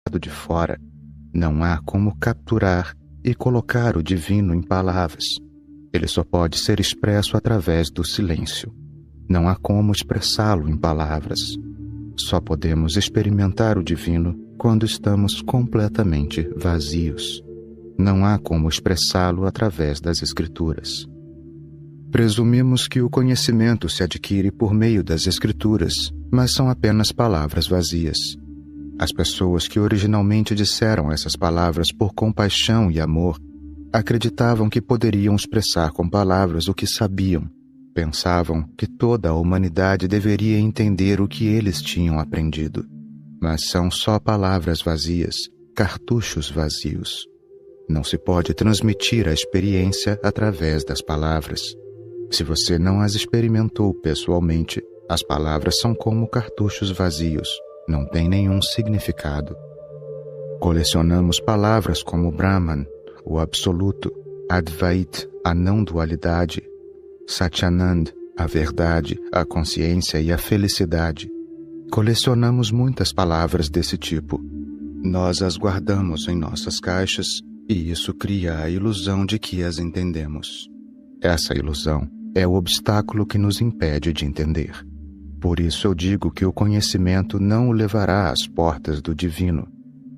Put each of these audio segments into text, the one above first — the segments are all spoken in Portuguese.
lado de fora. Não há como capturar e colocar o divino em palavras. Ele só pode ser expresso através do silêncio. Não há como expressá-lo em palavras. Só podemos experimentar o divino quando estamos completamente vazios. Não há como expressá-lo através das Escrituras. Presumimos que o conhecimento se adquire por meio das Escrituras, mas são apenas palavras vazias. As pessoas que originalmente disseram essas palavras por compaixão e amor acreditavam que poderiam expressar com palavras o que sabiam. Pensavam que toda a humanidade deveria entender o que eles tinham aprendido. Mas são só palavras vazias, cartuchos vazios. Não se pode transmitir a experiência através das palavras. Se você não as experimentou pessoalmente, as palavras são como cartuchos vazios, não têm nenhum significado. Colecionamos palavras como Brahman, o Absoluto, Advait, a não-dualidade, Satyanand, a verdade, a consciência e a felicidade. Colecionamos muitas palavras desse tipo. Nós as guardamos em nossas caixas e isso cria a ilusão de que as entendemos. Essa ilusão é o obstáculo que nos impede de entender. Por isso eu digo que o conhecimento não o levará às portas do divino.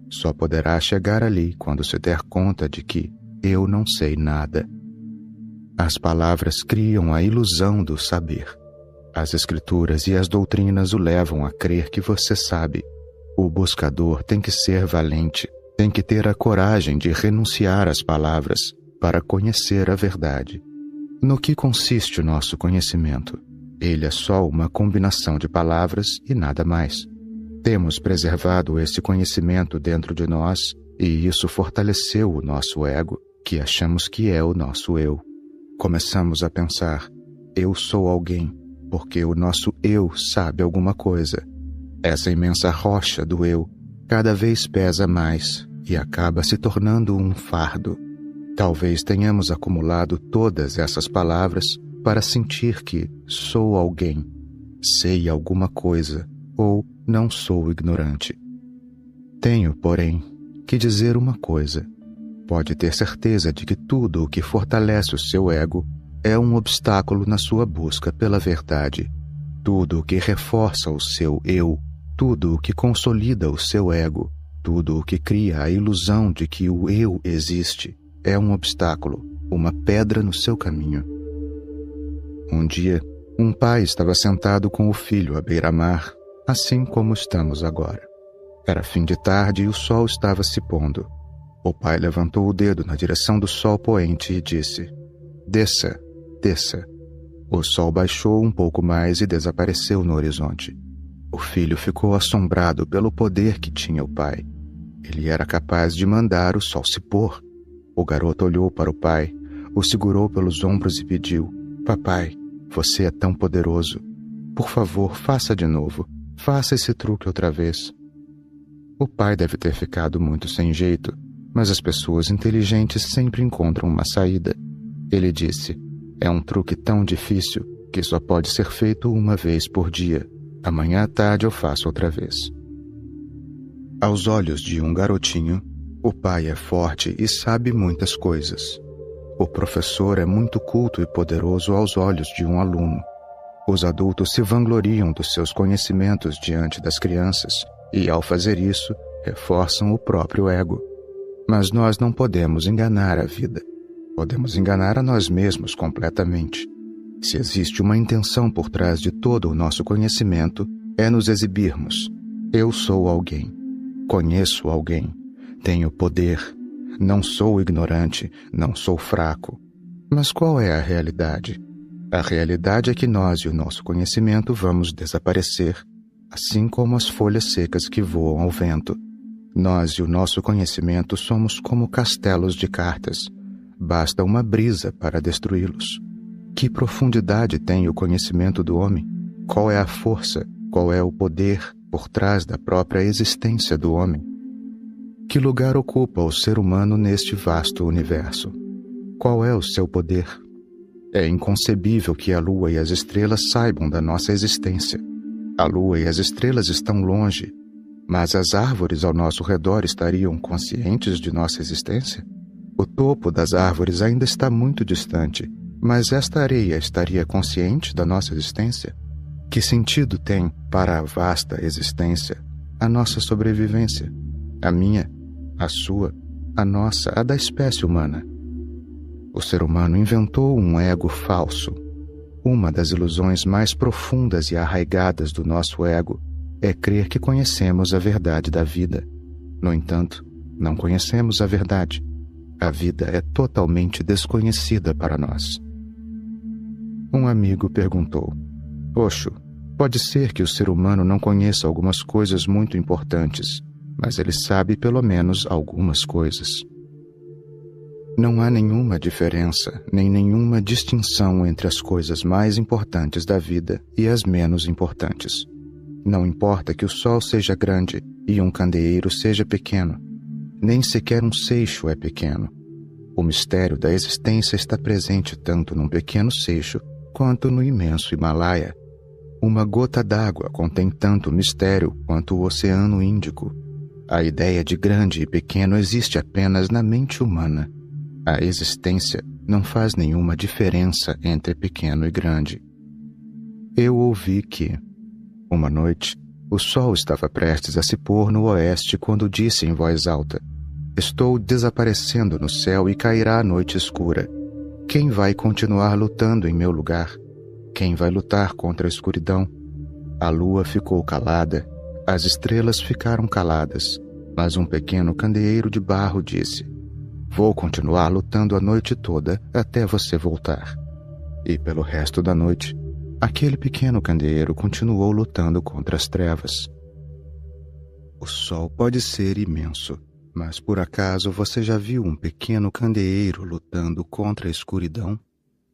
Só poderá chegar ali quando se der conta de que eu não sei nada. As palavras criam a ilusão do saber. As Escrituras e as doutrinas o levam a crer que você sabe. O buscador tem que ser valente, tem que ter a coragem de renunciar às palavras para conhecer a verdade. No que consiste o nosso conhecimento? Ele é só uma combinação de palavras e nada mais. Temos preservado esse conhecimento dentro de nós e isso fortaleceu o nosso ego, que achamos que é o nosso eu. Começamos a pensar, eu sou alguém, porque o nosso eu sabe alguma coisa. Essa imensa rocha do eu cada vez pesa mais e acaba se tornando um fardo. Talvez tenhamos acumulado todas essas palavras para sentir que sou alguém, sei alguma coisa ou não sou ignorante. Tenho, porém, que dizer uma coisa. Pode ter certeza de que tudo o que fortalece o seu ego é um obstáculo na sua busca pela verdade. Tudo o que reforça o seu eu, tudo o que consolida o seu ego, tudo o que cria a ilusão de que o eu existe, é um obstáculo, uma pedra no seu caminho. Um dia, um pai estava sentado com o filho à beira-mar, assim como estamos agora. Era fim de tarde e o sol estava se pondo. O pai levantou o dedo na direção do sol poente e disse, desça, desça. O sol baixou um pouco mais e desapareceu no horizonte. O filho ficou assombrado pelo poder que tinha o pai. Ele era capaz de mandar o sol se pôr. O garoto olhou para o pai, o segurou pelos ombros e pediu, papai, você é tão poderoso. Por favor, faça de novo. Faça esse truque outra vez. O pai deve ter ficado muito sem jeito, mas as pessoas inteligentes sempre encontram uma saída. Ele disse, é um truque tão difícil que só pode ser feito uma vez por dia. Amanhã à tarde eu faço outra vez. Aos olhos de um garotinho, o pai é forte e sabe muitas coisas. O professor é muito culto e poderoso aos olhos de um aluno. Os adultos se vangloriam dos seus conhecimentos diante das crianças e, ao fazer isso, reforçam o próprio ego. Mas nós não podemos enganar a vida. Podemos enganar a nós mesmos completamente. Se existe uma intenção por trás de todo o nosso conhecimento, é nos exibirmos. Eu sou alguém. Conheço alguém. Tenho poder. Não sou ignorante. Não sou fraco. Mas qual é a realidade? A realidade é que nós e o nosso conhecimento vamos desaparecer, assim como as folhas secas que voam ao vento. Nós e o nosso conhecimento somos como castelos de cartas. Basta uma brisa para destruí-los. Que profundidade tem o conhecimento do homem? Qual é a força, qual é o poder por trás da própria existência do homem? Que lugar ocupa o ser humano neste vasto universo? Qual é o seu poder? É inconcebível que a lua e as estrelas saibam da nossa existência. A lua e as estrelas estão longe, Mas as árvores ao nosso redor estariam conscientes de nossa existência? O topo das árvores ainda está muito distante, mas esta areia estaria consciente da nossa existência? Que sentido tem para a vasta existência a nossa sobrevivência? A minha, a sua, a nossa, a da espécie humana. O ser humano inventou um ego falso. Uma das ilusões mais profundas e arraigadas do nosso ego é crer que conhecemos a verdade da vida. No entanto, não conhecemos a verdade. A vida é totalmente desconhecida para nós. Um amigo perguntou: Osho, pode ser que o ser humano não conheça algumas coisas muito importantes, mas ele sabe pelo menos algumas coisas. Não há nenhuma diferença, nem nenhuma distinção entre as coisas mais importantes da vida e as menos importantes. Não importa que o sol seja grande e um candeeiro seja pequeno. Nem sequer um seixo é pequeno. O mistério da existência está presente tanto num pequeno seixo quanto no imenso Himalaia. Uma gota d'água contém tanto mistério quanto o Oceano Índico. A ideia de grande e pequeno existe apenas na mente humana. A existência não faz nenhuma diferença entre pequeno e grande. Eu ouvi que, uma noite, o sol estava prestes a se pôr no oeste quando disse em voz alta: Estou desaparecendo no céu e cairá a noite escura. Quem vai continuar lutando em meu lugar? Quem vai lutar contra a escuridão? A lua ficou calada, as estrelas ficaram caladas, mas um pequeno candeeiro de barro disse: Vou continuar lutando a noite toda até você voltar. E pelo resto da noite, aquele pequeno candeeiro continuou lutando contra as trevas. O sol pode ser imenso, mas por acaso você já viu um pequeno candeeiro lutando contra a escuridão?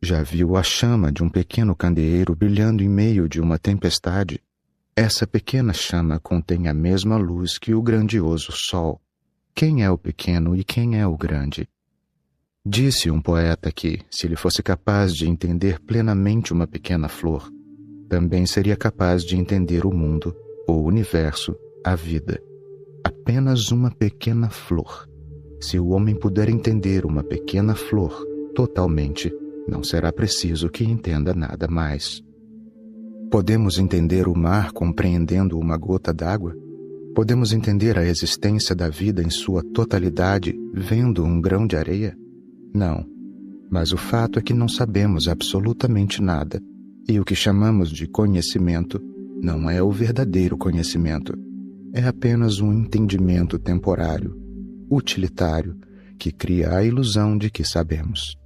Já viu a chama de um pequeno candeeiro brilhando em meio de uma tempestade? Essa pequena chama contém a mesma luz que o grandioso sol. Quem é o pequeno e quem é o grande? Disse um poeta que, se ele fosse capaz de entender plenamente uma pequena flor, também seria capaz de entender o mundo, o universo, a vida. Apenas uma pequena flor. Se o homem puder entender uma pequena flor totalmente, não será preciso que entenda nada mais. Podemos entender o mar compreendendo uma gota d'água? Podemos entender a existência da vida em sua totalidade vendo um grão de areia? Não. Mas o fato é que não sabemos absolutamente nada, e o que chamamos de conhecimento não é o verdadeiro conhecimento. É apenas um entendimento temporário, utilitário, que cria a ilusão de que sabemos.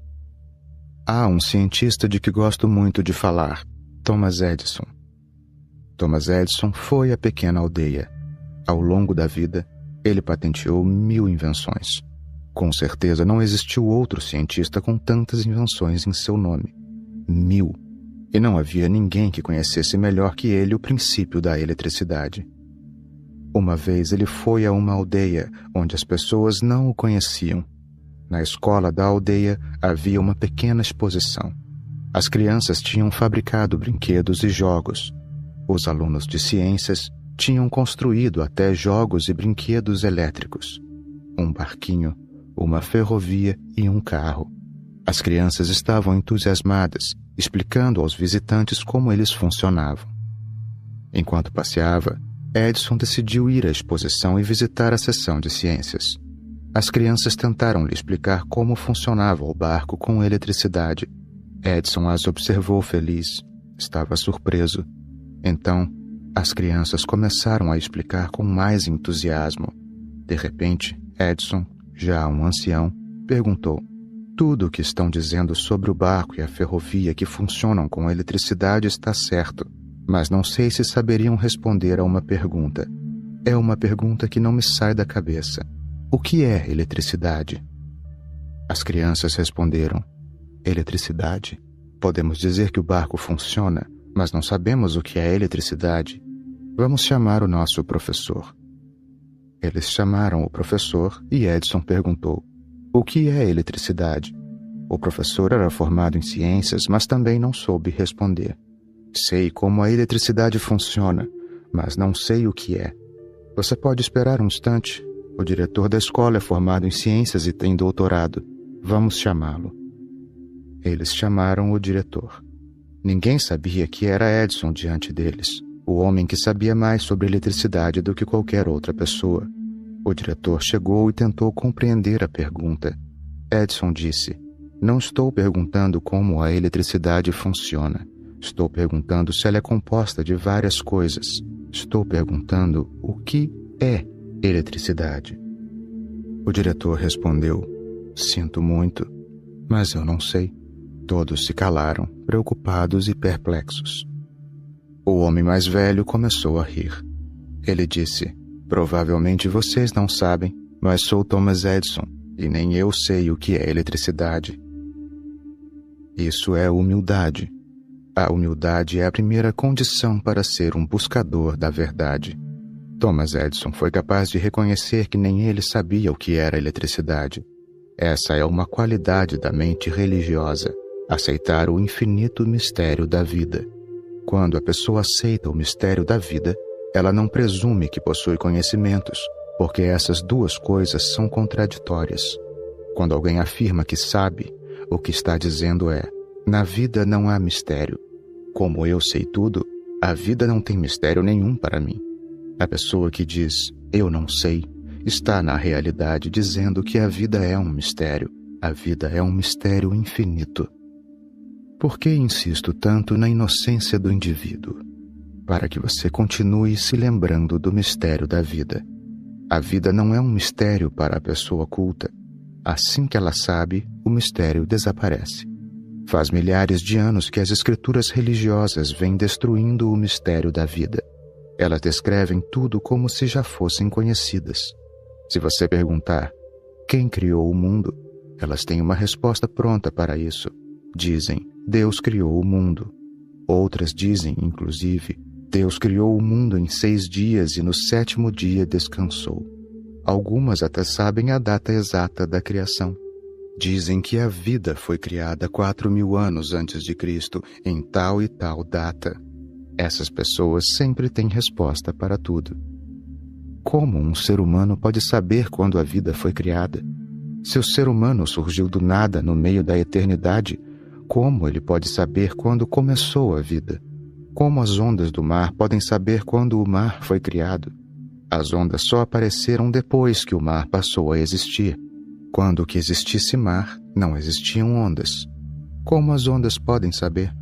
Há um cientista de que gosto muito de falar, Thomas Edison. Thomas Edison foi à pequena aldeia. Ao longo da vida, ele patenteou 1000 invenções. Com certeza não existiu outro cientista com tantas invenções em seu nome. 1000. E não havia ninguém que conhecesse melhor que ele o princípio da eletricidade. Uma vez ele foi a uma aldeia onde as pessoas não o conheciam. Na escola da aldeia havia uma pequena exposição. As crianças tinham fabricado brinquedos e jogos. Os alunos de ciências tinham construído até jogos e brinquedos elétricos. Um barquinho, uma ferrovia e um carro. As crianças estavam entusiasmadas, explicando aos visitantes como eles funcionavam. Enquanto passeava, Edison decidiu ir à exposição e visitar a seção de ciências. As crianças tentaram lhe explicar como funcionava o barco com eletricidade. Edison as observou feliz. Estava surpreso. Então, as crianças começaram a explicar com mais entusiasmo. De repente, Edison, já um ancião, perguntou: Tudo o que estão dizendo sobre o barco e a ferrovia que funcionam com eletricidade está certo, mas não sei se saberiam responder a uma pergunta. É uma pergunta que não me sai da cabeça. O que é eletricidade? As crianças responderam: Eletricidade? Podemos dizer que o barco funciona, mas não sabemos o que é eletricidade. Vamos chamar o nosso professor. Eles chamaram o professor e Edison perguntou: O que é eletricidade? O professor era formado em ciências, mas também não soube responder. Sei como a eletricidade funciona, mas não sei o que é. Você pode esperar um instante. O diretor da escola é formado em ciências e tem doutorado. Vamos chamá-lo. Eles chamaram o diretor. Ninguém sabia que era Edson diante deles, o homem que sabia mais sobre eletricidade do que qualquer outra pessoa. O diretor chegou e tentou compreender a pergunta. Edson disse: "Não estou perguntando como a eletricidade funciona. Estou perguntando se ela é composta de várias coisas. Estou perguntando o que é eletricidade." O diretor respondeu: "Sinto muito, mas eu não sei." Todos se calaram, preocupados e perplexos. O homem mais velho começou a rir. Ele disse: "Provavelmente vocês não sabem, mas sou Thomas Edison e nem eu sei o que é eletricidade." Isso é humildade. A humildade é a primeira condição para ser um buscador da verdade. Thomas Edison foi capaz de reconhecer que nem ele sabia o que era eletricidade. Essa é uma qualidade da mente religiosa, aceitar o infinito mistério da vida. Quando a pessoa aceita o mistério da vida, ela não presume que possui conhecimentos, porque essas duas coisas são contraditórias. Quando alguém afirma que sabe, o que está dizendo é: na vida não há mistério. Como eu sei tudo, a vida não tem mistério nenhum para mim. A pessoa que diz "eu não sei" está na realidade dizendo que a vida é um mistério. A vida é um mistério infinito. Por que insisto tanto na inocência do indivíduo? Para que você continue se lembrando do mistério da vida. A vida não é um mistério para a pessoa culta. Assim que ela sabe, o mistério desaparece. Faz milhares de anos que as escrituras religiosas vêm destruindo o mistério da vida. Elas descrevem tudo como se já fossem conhecidas. Se você perguntar quem criou o mundo, elas têm uma resposta pronta para isso. Dizem: Deus criou o mundo. Outras dizem, inclusive, Deus criou o mundo em 6 dias e no 7º dia descansou. Algumas até sabem a data exata da criação. Dizem que a vida foi criada 4.000 anos antes de Cristo, em tal e tal data. Essas pessoas sempre têm resposta para tudo. Como um ser humano pode saber quando a vida foi criada? Se o ser humano surgiu do nada no meio da eternidade, como ele pode saber quando começou a vida? Como as ondas do mar podem saber quando o mar foi criado? As ondas só apareceram depois que o mar passou a existir. Quando que existisse mar, não existiam ondas. Como as ondas podem saber?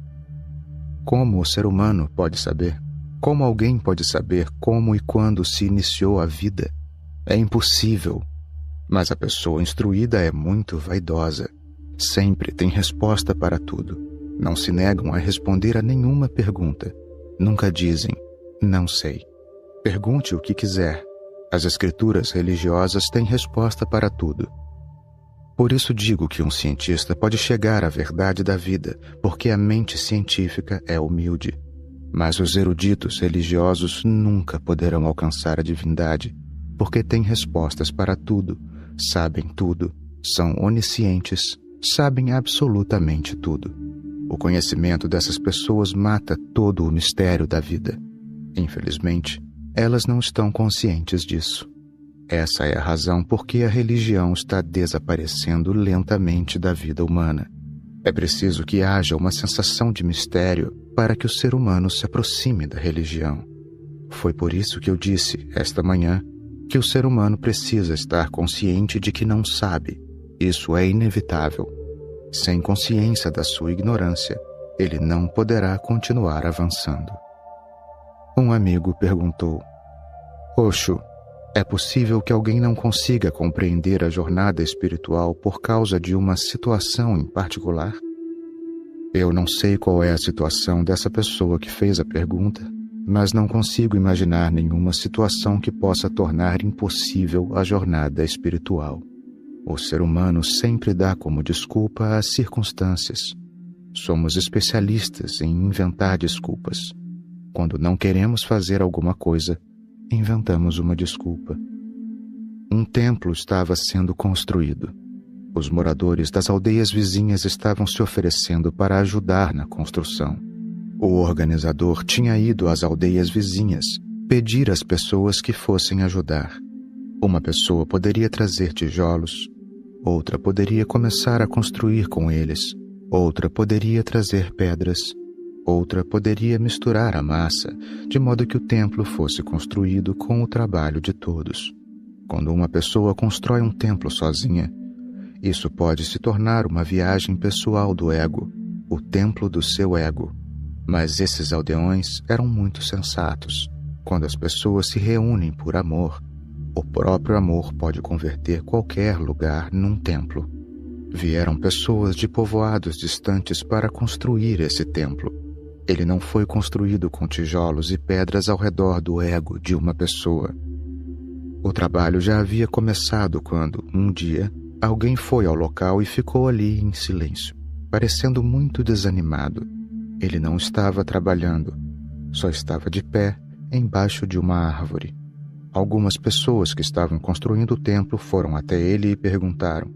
Como o ser humano pode saber? Como alguém pode saber como e quando se iniciou a vida? É impossível. Mas a pessoa instruída é muito vaidosa. Sempre tem resposta para tudo. Não se negam a responder a nenhuma pergunta. Nunca dizem, não sei. Pergunte o que quiser. As escrituras religiosas têm resposta para tudo. Por isso digo que um cientista pode chegar à verdade da vida, porque a mente científica é humilde. Mas os eruditos religiosos nunca poderão alcançar a divindade, porque têm respostas para tudo, sabem tudo, são oniscientes, sabem absolutamente tudo. O conhecimento dessas pessoas mata todo o mistério da vida. Infelizmente, elas não estão conscientes disso. Essa é a razão por que a religião está desaparecendo lentamente da vida humana. É preciso que haja uma sensação de mistério para que o ser humano se aproxime da religião. Foi por isso que eu disse, esta manhã, que o ser humano precisa estar consciente de que não sabe. Isso é inevitável. Sem consciência da sua ignorância, ele não poderá continuar avançando. Um amigo perguntou: Osho, é possível que alguém não consiga compreender a jornada espiritual por causa de uma situação em particular? Eu não sei qual é a situação dessa pessoa que fez a pergunta, mas não consigo imaginar nenhuma situação que possa tornar impossível a jornada espiritual. O ser humano sempre dá como desculpa as circunstâncias. Somos especialistas em inventar desculpas. Quando não queremos fazer alguma coisa, inventamos uma desculpa. Um templo estava sendo construído. Os moradores das aldeias vizinhas estavam se oferecendo para ajudar na construção. O organizador tinha ido às aldeias vizinhas pedir às pessoas que fossem ajudar. Uma pessoa poderia trazer tijolos, outra poderia começar a construir com eles, outra poderia trazer pedras, outra poderia misturar a massa, de modo que o templo fosse construído com o trabalho de todos. Quando uma pessoa constrói um templo sozinha, isso pode se tornar uma viagem pessoal do ego, o templo do seu ego. Mas esses aldeões eram muito sensatos. Quando as pessoas se reúnem por amor, o próprio amor pode converter qualquer lugar num templo. Vieram pessoas de povoados distantes para construir esse templo. Ele não foi construído com tijolos e pedras ao redor do ego de uma pessoa. O trabalho já havia começado quando, um dia, alguém foi ao local e ficou ali em silêncio, parecendo muito desanimado. Ele não estava trabalhando, só estava de pé embaixo de uma árvore. Algumas pessoas que estavam construindo o templo foram até ele e perguntaram: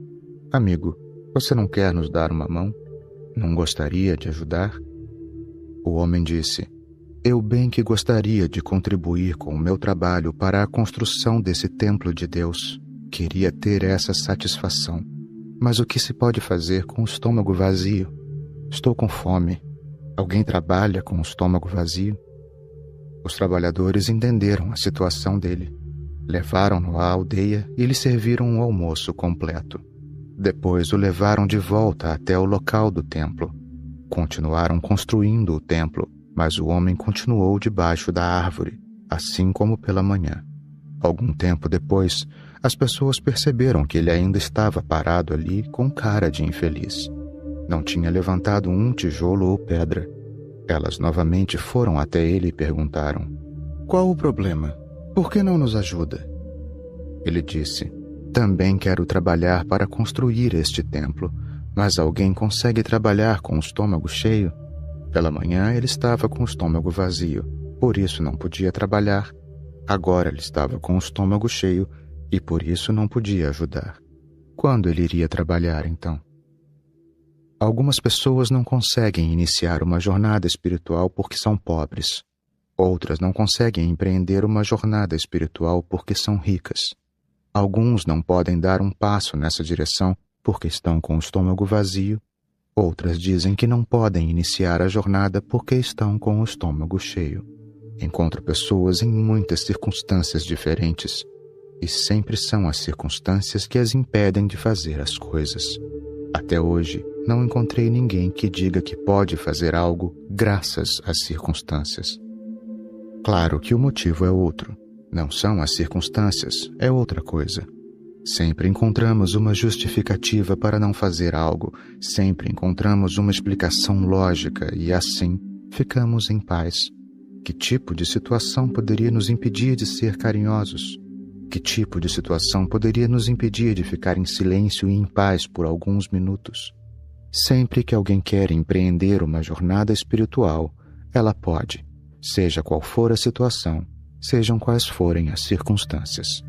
"Amigo, você não quer nos dar uma mão? Não gostaria de ajudar?" O homem disse: "Eu bem que gostaria de contribuir com o meu trabalho para a construção desse templo de Deus. Queria ter essa satisfação. Mas o que se pode fazer com o estômago vazio? Estou com fome. Alguém trabalha com o estômago vazio?" Os trabalhadores entenderam a situação dele. Levaram-no à aldeia e lhe serviram um almoço completo. Depois o levaram de volta até o local do templo. Continuaram construindo o templo, mas o homem continuou debaixo da árvore, assim como pela manhã. Algum tempo depois, as pessoas perceberam que ele ainda estava parado ali com cara de infeliz. Não tinha levantado um tijolo ou pedra. Elas novamente foram até ele e perguntaram: "Qual o problema? Por que não nos ajuda?" Ele disse: "Também quero trabalhar para construir este templo, mas alguém consegue trabalhar com o estômago cheio?" Pela manhã ele estava com o estômago vazio, por isso não podia trabalhar. Agora ele estava com o estômago cheio e por isso não podia ajudar. Quando ele iria trabalhar, então? Algumas pessoas não conseguem iniciar uma jornada espiritual porque são pobres. Outras não conseguem empreender uma jornada espiritual porque são ricas. Alguns não podem dar um passo nessa direção porque estão com o estômago vazio. Outras dizem que não podem iniciar a jornada porque estão com o estômago cheio. Encontro pessoas em muitas circunstâncias diferentes, e sempre são as circunstâncias que as impedem de fazer as coisas. Até hoje, não encontrei ninguém que diga que pode fazer algo graças às circunstâncias. Claro que o motivo é outro. Não são as circunstâncias, é outra coisa. Sempre encontramos uma justificativa para não fazer algo, sempre encontramos uma explicação lógica e assim ficamos em paz. Que tipo de situação poderia nos impedir de ser carinhosos? Que tipo de situação poderia nos impedir de ficar em silêncio e em paz por alguns minutos? Sempre que alguém quer empreender uma jornada espiritual, ela pode, seja qual for a situação, sejam quais forem as circunstâncias.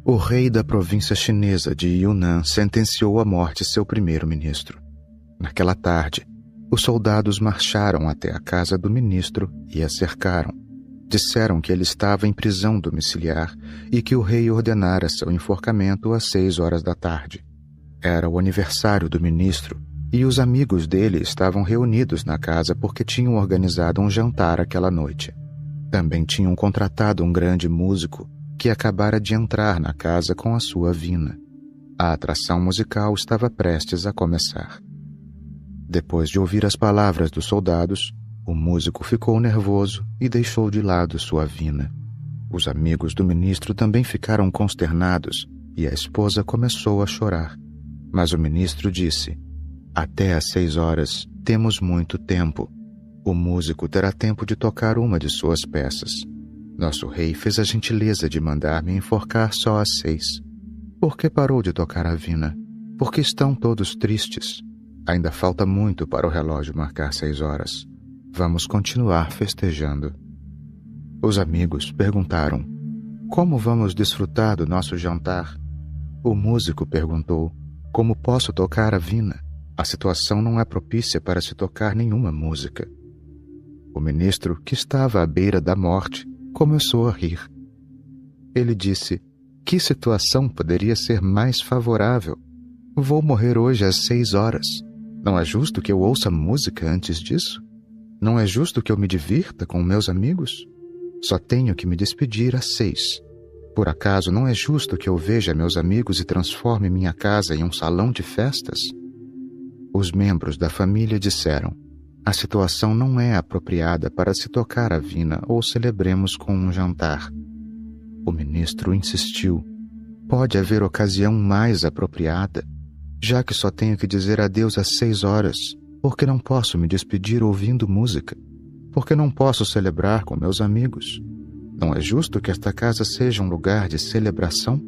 O rei da província chinesa de Yunnan sentenciou à morte seu primeiro-ministro. Naquela tarde, os soldados marcharam até a casa do ministro e a cercaram. Disseram que ele estava em prisão domiciliar e que o rei ordenara seu enforcamento às 6 da tarde. Era o aniversário do ministro e os amigos dele estavam reunidos na casa porque tinham organizado um jantar aquela noite. Também tinham contratado um grande músico que acabara de entrar na casa com a sua vina. A atração musical estava prestes a começar. Depois de ouvir as palavras dos soldados, o músico ficou nervoso e deixou de lado sua vina. Os amigos do ministro também ficaram consternados e a esposa começou a chorar. Mas o ministro disse: "Até às 6 temos muito tempo. O músico terá tempo de tocar uma de suas peças. Nosso rei fez a gentileza de mandar-me enforcar só às 6. Por que parou de tocar a vina? Porque estão todos tristes. Ainda falta muito para o relógio marcar 6. Vamos continuar festejando." Os amigos perguntaram: "Como vamos desfrutar do nosso jantar?" O músico perguntou: "Como posso tocar a vina? A situação não é propícia para se tocar nenhuma música." O ministro, que estava à beira da morte, começou a rir. Ele disse: que situação poderia ser mais favorável? Vou morrer hoje às 6 horas. Não é justo que eu ouça música antes disso? Não é justo que eu me divirta com meus amigos? Só tenho que me despedir às 6. Por acaso não é justo que eu veja meus amigos e transforme minha casa em um salão de festas? Os membros da família disseram: a situação não é apropriada para se tocar a vina ou celebremos com um jantar. O ministro insistiu: pode haver ocasião mais apropriada? Já que só tenho que dizer adeus às 6 horas, por que não posso me despedir ouvindo música? Por que não posso celebrar com meus amigos? Não é justo que esta casa seja um lugar de celebração?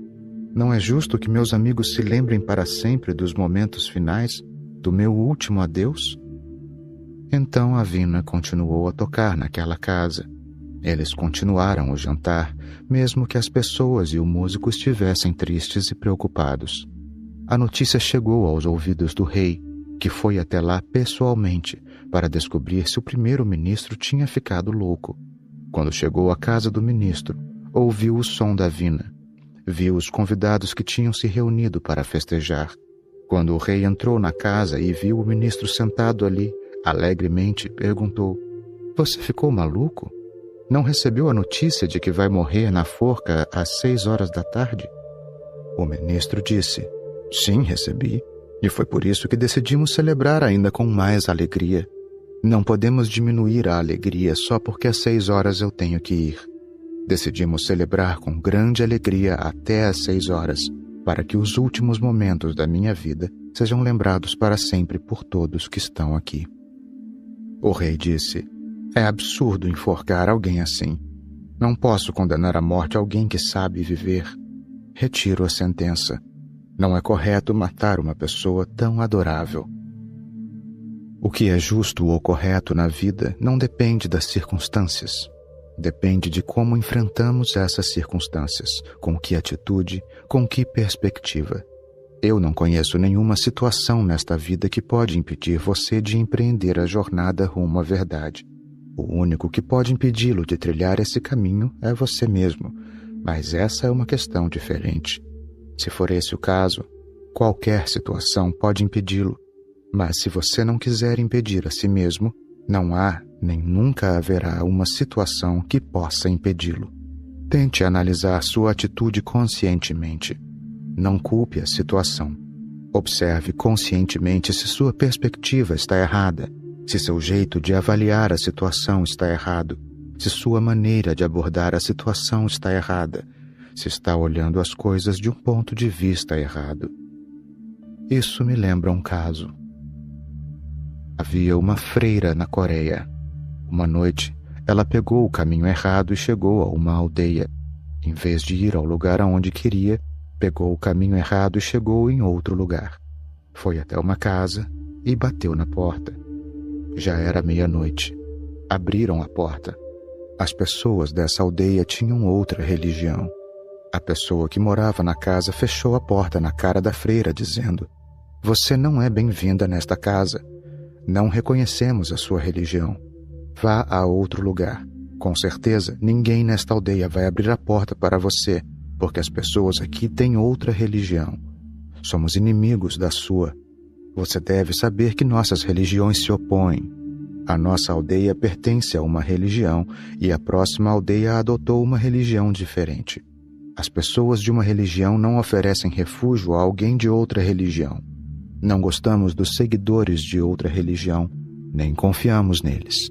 Não é justo que meus amigos se lembrem para sempre dos momentos finais, do meu último adeus? Então a vina continuou a tocar naquela casa. Eles continuaram o jantar, mesmo que as pessoas e o músico estivessem tristes e preocupados. A notícia chegou aos ouvidos do rei, que foi até lá pessoalmente para descobrir se o primeiro-ministro tinha ficado louco. Quando chegou à casa do ministro, ouviu o som da vina. Viu os convidados que tinham se reunido para festejar. Quando o rei entrou na casa e viu o ministro sentado ali, alegremente perguntou: você ficou maluco? Não recebeu a notícia de que vai morrer na forca às 6 horas da tarde? O ministro disse: sim, recebi. E foi por isso que decidimos celebrar ainda com mais alegria. Não podemos diminuir a alegria só porque às 6 horas eu tenho que ir. Decidimos celebrar com grande alegria até às 6 horas, para que os últimos momentos da minha vida sejam lembrados para sempre por todos que estão aqui. O rei disse: é absurdo enforcar alguém assim. Não posso condenar à morte alguém que sabe viver. Retiro a sentença. Não é correto matar uma pessoa tão adorável. O que é justo ou correto na vida não depende das circunstâncias. Depende de como enfrentamos essas circunstâncias, com que atitude, com que perspectiva. Eu não conheço nenhuma situação nesta vida que pode impedir você de empreender a jornada rumo à verdade. O único que pode impedi-lo de trilhar esse caminho é você mesmo, mas essa é uma questão diferente. Se for esse o caso, qualquer situação pode impedi-lo, mas se você não quiser impedir a si mesmo, não há nem nunca haverá uma situação que possa impedi-lo. Tente analisar sua atitude conscientemente. Não culpe a situação. Observe conscientemente se sua perspectiva está errada, se seu jeito de avaliar a situação está errado, se sua maneira de abordar a situação está errada, se está olhando as coisas de um ponto de vista errado. Isso me lembra um caso. Havia uma freira na Coreia. Uma noite, ela pegou o caminho errado e chegou a uma aldeia. Em vez de ir ao lugar aonde queria, pegou o caminho errado e chegou em outro lugar. Foi até uma casa e bateu na porta. Já era meia-noite. Abriram a porta. As pessoas dessa aldeia tinham outra religião. A pessoa que morava na casa fechou a porta na cara da freira, dizendo: você não é bem-vinda nesta casa. Não reconhecemos a sua religião. Vá a outro lugar. Com certeza, ninguém nesta aldeia vai abrir a porta para você, porque as pessoas aqui têm outra religião. Somos inimigos da sua. Você deve saber que nossas religiões se opõem. A nossa aldeia pertence a uma religião e a próxima aldeia adotou uma religião diferente. As pessoas de uma religião não oferecem refúgio a alguém de outra religião. Não gostamos dos seguidores de outra religião, nem confiamos neles.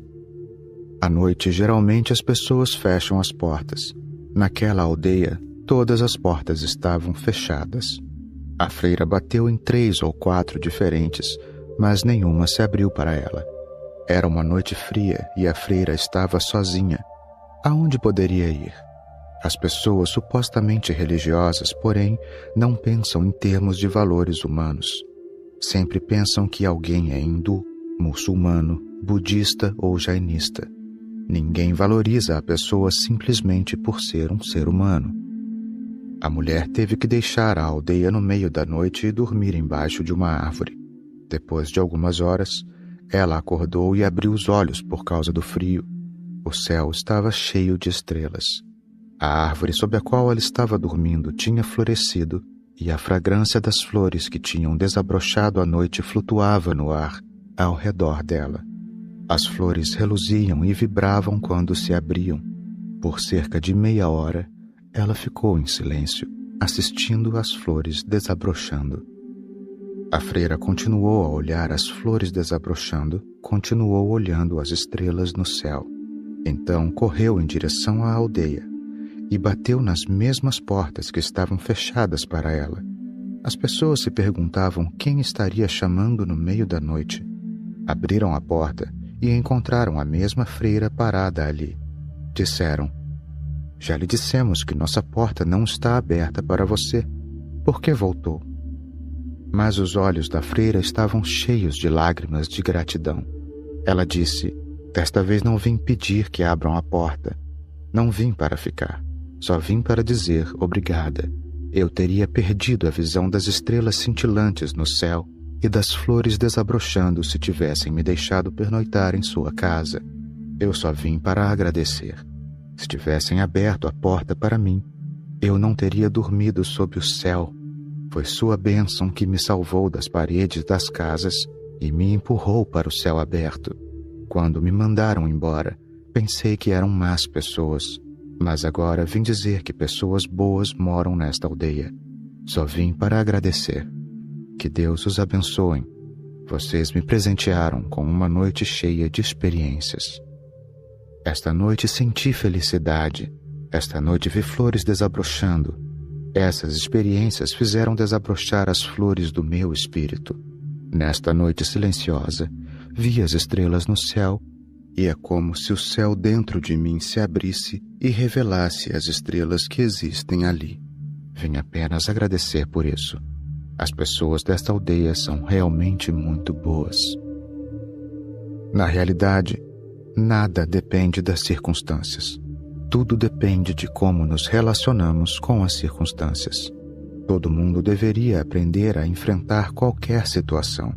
À noite, geralmente as pessoas fecham as portas. Naquela aldeia, todas as portas estavam fechadas. A freira bateu em 3 ou 4 diferentes, mas nenhuma se abriu para ela. Era uma noite fria e a freira estava sozinha. Aonde poderia ir? As pessoas supostamente religiosas, porém, não pensam em termos de valores humanos. Sempre pensam que alguém é hindu, muçulmano, budista ou jainista. Ninguém valoriza a pessoa simplesmente por ser um ser humano. A mulher teve que deixar a aldeia no meio da noite e dormir embaixo de uma árvore. Depois de algumas horas, ela acordou e abriu os olhos por causa do frio. O céu estava cheio de estrelas. A árvore sob a qual ela estava dormindo tinha florescido, e a fragrância das flores que tinham desabrochado à noite flutuava no ar ao redor dela. As flores reluziam e vibravam quando se abriam. Por cerca de meia hora, ela ficou em silêncio, assistindo às flores desabrochando. A freira continuou a olhar as flores desabrochando, continuou olhando as estrelas no céu. Então correu em direção à aldeia e bateu nas mesmas portas que estavam fechadas para ela. As pessoas se perguntavam quem estaria chamando no meio da noite. Abriram a porta e encontraram a mesma freira parada ali. Disseram: "Já lhe dissemos que nossa porta não está aberta para você. Por que voltou?" Mas os olhos da freira estavam cheios de lágrimas de gratidão. Ela disse: "Desta vez não vim pedir que abram a porta. Não vim para ficar. Só vim para dizer obrigada. Eu teria perdido a visão das estrelas cintilantes no céu e das flores desabrochando se tivessem me deixado pernoitar em sua casa. Eu só vim para agradecer. Se tivessem aberto a porta para mim, eu não teria dormido sob o céu. Foi sua bênção que me salvou das paredes das casas e me empurrou para o céu aberto. Quando me mandaram embora, pensei que eram más pessoas, mas agora vim dizer que pessoas boas moram nesta aldeia. Só vim para agradecer. Que Deus os abençoe. Vocês me presentearam com uma noite cheia de experiências. Esta noite senti felicidade. Esta noite vi flores desabrochando. Essas experiências fizeram desabrochar as flores do meu espírito. Nesta noite silenciosa, vi as estrelas no céu, e é como se o céu dentro de mim se abrisse e revelasse as estrelas que existem ali. Vim apenas agradecer por isso. As pessoas desta aldeia são realmente muito boas. Na realidade, nada depende das circunstâncias. Tudo depende de como nos relacionamos com as circunstâncias. Todo mundo deveria aprender a enfrentar qualquer situação.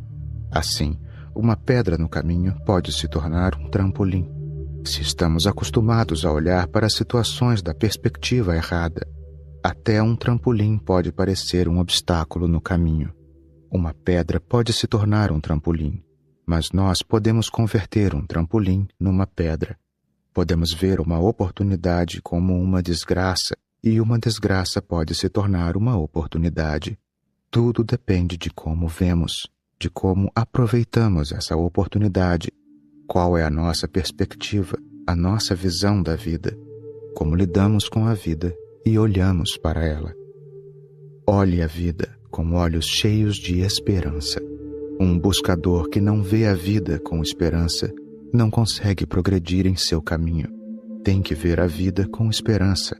Assim, uma pedra no caminho pode se tornar um trampolim. Se estamos acostumados a olhar para as situações da perspectiva errada, até um trampolim pode parecer um obstáculo no caminho. Uma pedra pode se tornar um trampolim, mas nós podemos converter um trampolim numa pedra. Podemos ver uma oportunidade como uma desgraça, e uma desgraça pode se tornar uma oportunidade. Tudo depende de como vemos, de como aproveitamos essa oportunidade, qual é a nossa perspectiva, a nossa visão da vida, como lidamos com a vida e olhamos para ela. Olhe a vida com olhos cheios de esperança. Um buscador que não vê a vida com esperança não consegue progredir em seu caminho. Tem que ver a vida com esperança.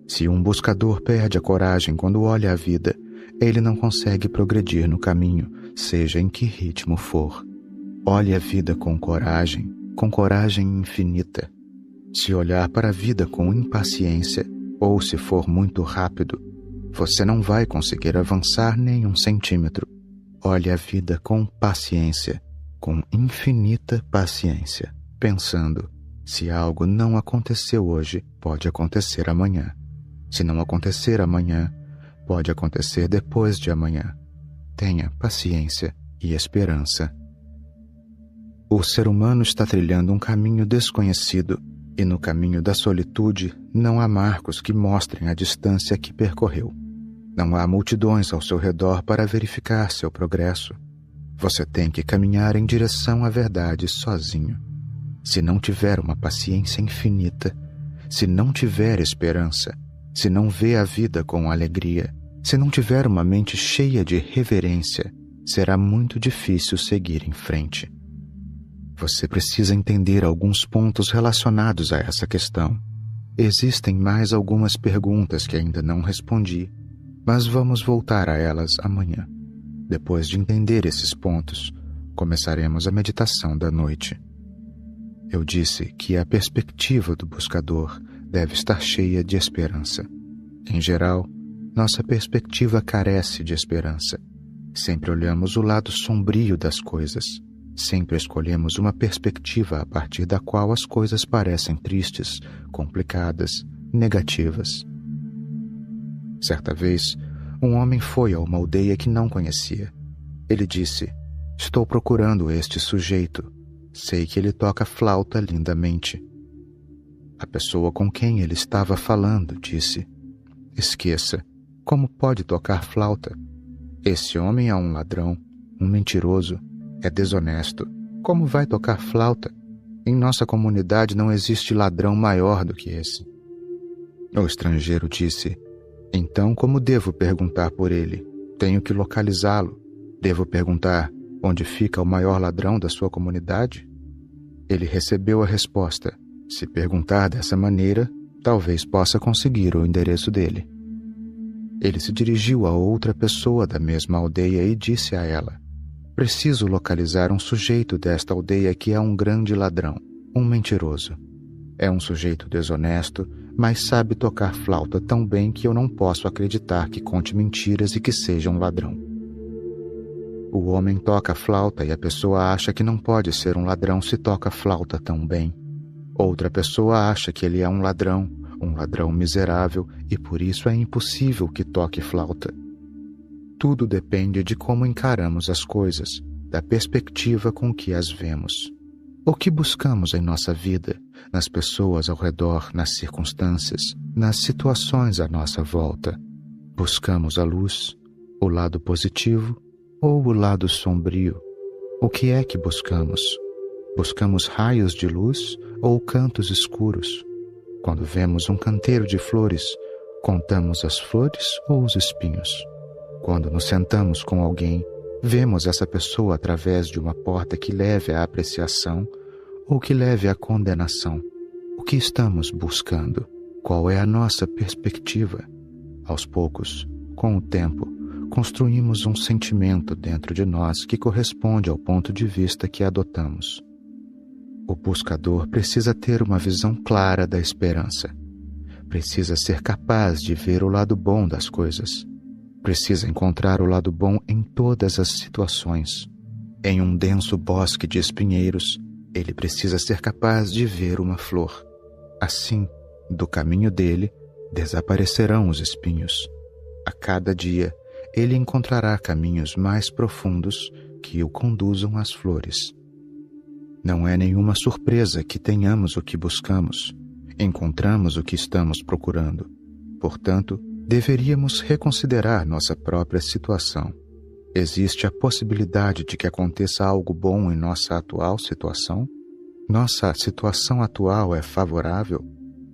Se um buscador perde a coragem quando olha a vida, ele não consegue progredir no caminho, seja em que ritmo for. Olhe a vida com coragem infinita. Se olhar para a vida com impaciência, ou se for muito rápido, você não vai conseguir avançar nem um centímetro. Olhe a vida com paciência, com infinita paciência, pensando: se algo não aconteceu hoje, pode acontecer amanhã. Se não acontecer amanhã, pode acontecer depois de amanhã. Tenha paciência e esperança. O ser humano está trilhando um caminho desconhecido, e no caminho da solitude não há marcos que mostrem a distância que percorreu. Não há multidões ao seu redor para verificar seu progresso. Você tem que caminhar em direção à verdade sozinho. Se não tiver uma paciência infinita, se não tiver esperança, se não vê a vida com alegria, se não tiver uma mente cheia de reverência, será muito difícil seguir em frente. Você precisa entender alguns pontos relacionados a essa questão. Existem mais algumas perguntas que ainda não respondi, mas vamos voltar a elas amanhã. Depois de entender esses pontos, começaremos a meditação da noite. Eu disse que a perspectiva do buscador deve estar cheia de esperança. Em geral, nossa perspectiva carece de esperança. Sempre olhamos o lado sombrio das coisas. Sempre escolhemos uma perspectiva a partir da qual as coisas parecem tristes, complicadas, negativas. Certa vez, um homem foi a uma aldeia que não conhecia. Ele disse: "Estou procurando este sujeito. Sei que ele toca flauta lindamente." A pessoa com quem ele estava falando disse: "Esqueça. Como pode tocar flauta? Esse homem é um ladrão, um mentiroso, é desonesto. Como vai tocar flauta? Em nossa comunidade não existe ladrão maior do que esse." O estrangeiro disse: "Então como devo perguntar por ele? Tenho que localizá-lo. Devo perguntar onde fica o maior ladrão da sua comunidade?" Ele recebeu a resposta: "Se perguntar dessa maneira, talvez possa conseguir o endereço dele." Ele se dirigiu a outra pessoa da mesma aldeia e disse a ela: "Preciso localizar um sujeito desta aldeia que é um grande ladrão, um mentiroso. É um sujeito desonesto, mas sabe tocar flauta tão bem que eu não posso acreditar que conte mentiras e que seja um ladrão." O homem toca flauta e a pessoa acha que não pode ser um ladrão se toca flauta tão bem. Outra pessoa acha que ele é um ladrão miserável, e por isso é impossível que toque flauta. Tudo depende de como encaramos as coisas, da perspectiva com que as vemos. O que buscamos em nossa vida, nas pessoas ao redor, nas circunstâncias, nas situações à nossa volta. Buscamos a luz, o lado positivo ou o lado sombrio? O que é que buscamos? Buscamos raios de luz ou cantos escuros? Quando vemos um canteiro de flores, contamos as flores ou os espinhos? Quando nos sentamos com alguém, vemos essa pessoa através de uma porta que leve à apreciação ou que leve à condenação. O que estamos buscando? Qual é a nossa perspectiva? Aos poucos, com o tempo, construímos um sentimento dentro de nós que corresponde ao ponto de vista que adotamos. O buscador precisa ter uma visão clara da esperança. Precisa ser capaz de ver o lado bom das coisas. Precisa encontrar o lado bom em todas as situações. Em um denso bosque de espinheiros, ele precisa ser capaz de ver uma flor. Assim, do caminho dele, desaparecerão os espinhos. A cada dia, ele encontrará caminhos mais profundos que o conduzam às flores. Não é nenhuma surpresa que tenhamos o que buscamos. Encontramos o que estamos procurando. Portanto, deveríamos reconsiderar nossa própria situação. Existe a possibilidade de que aconteça algo bom em nossa atual situação? Nossa situação atual é favorável?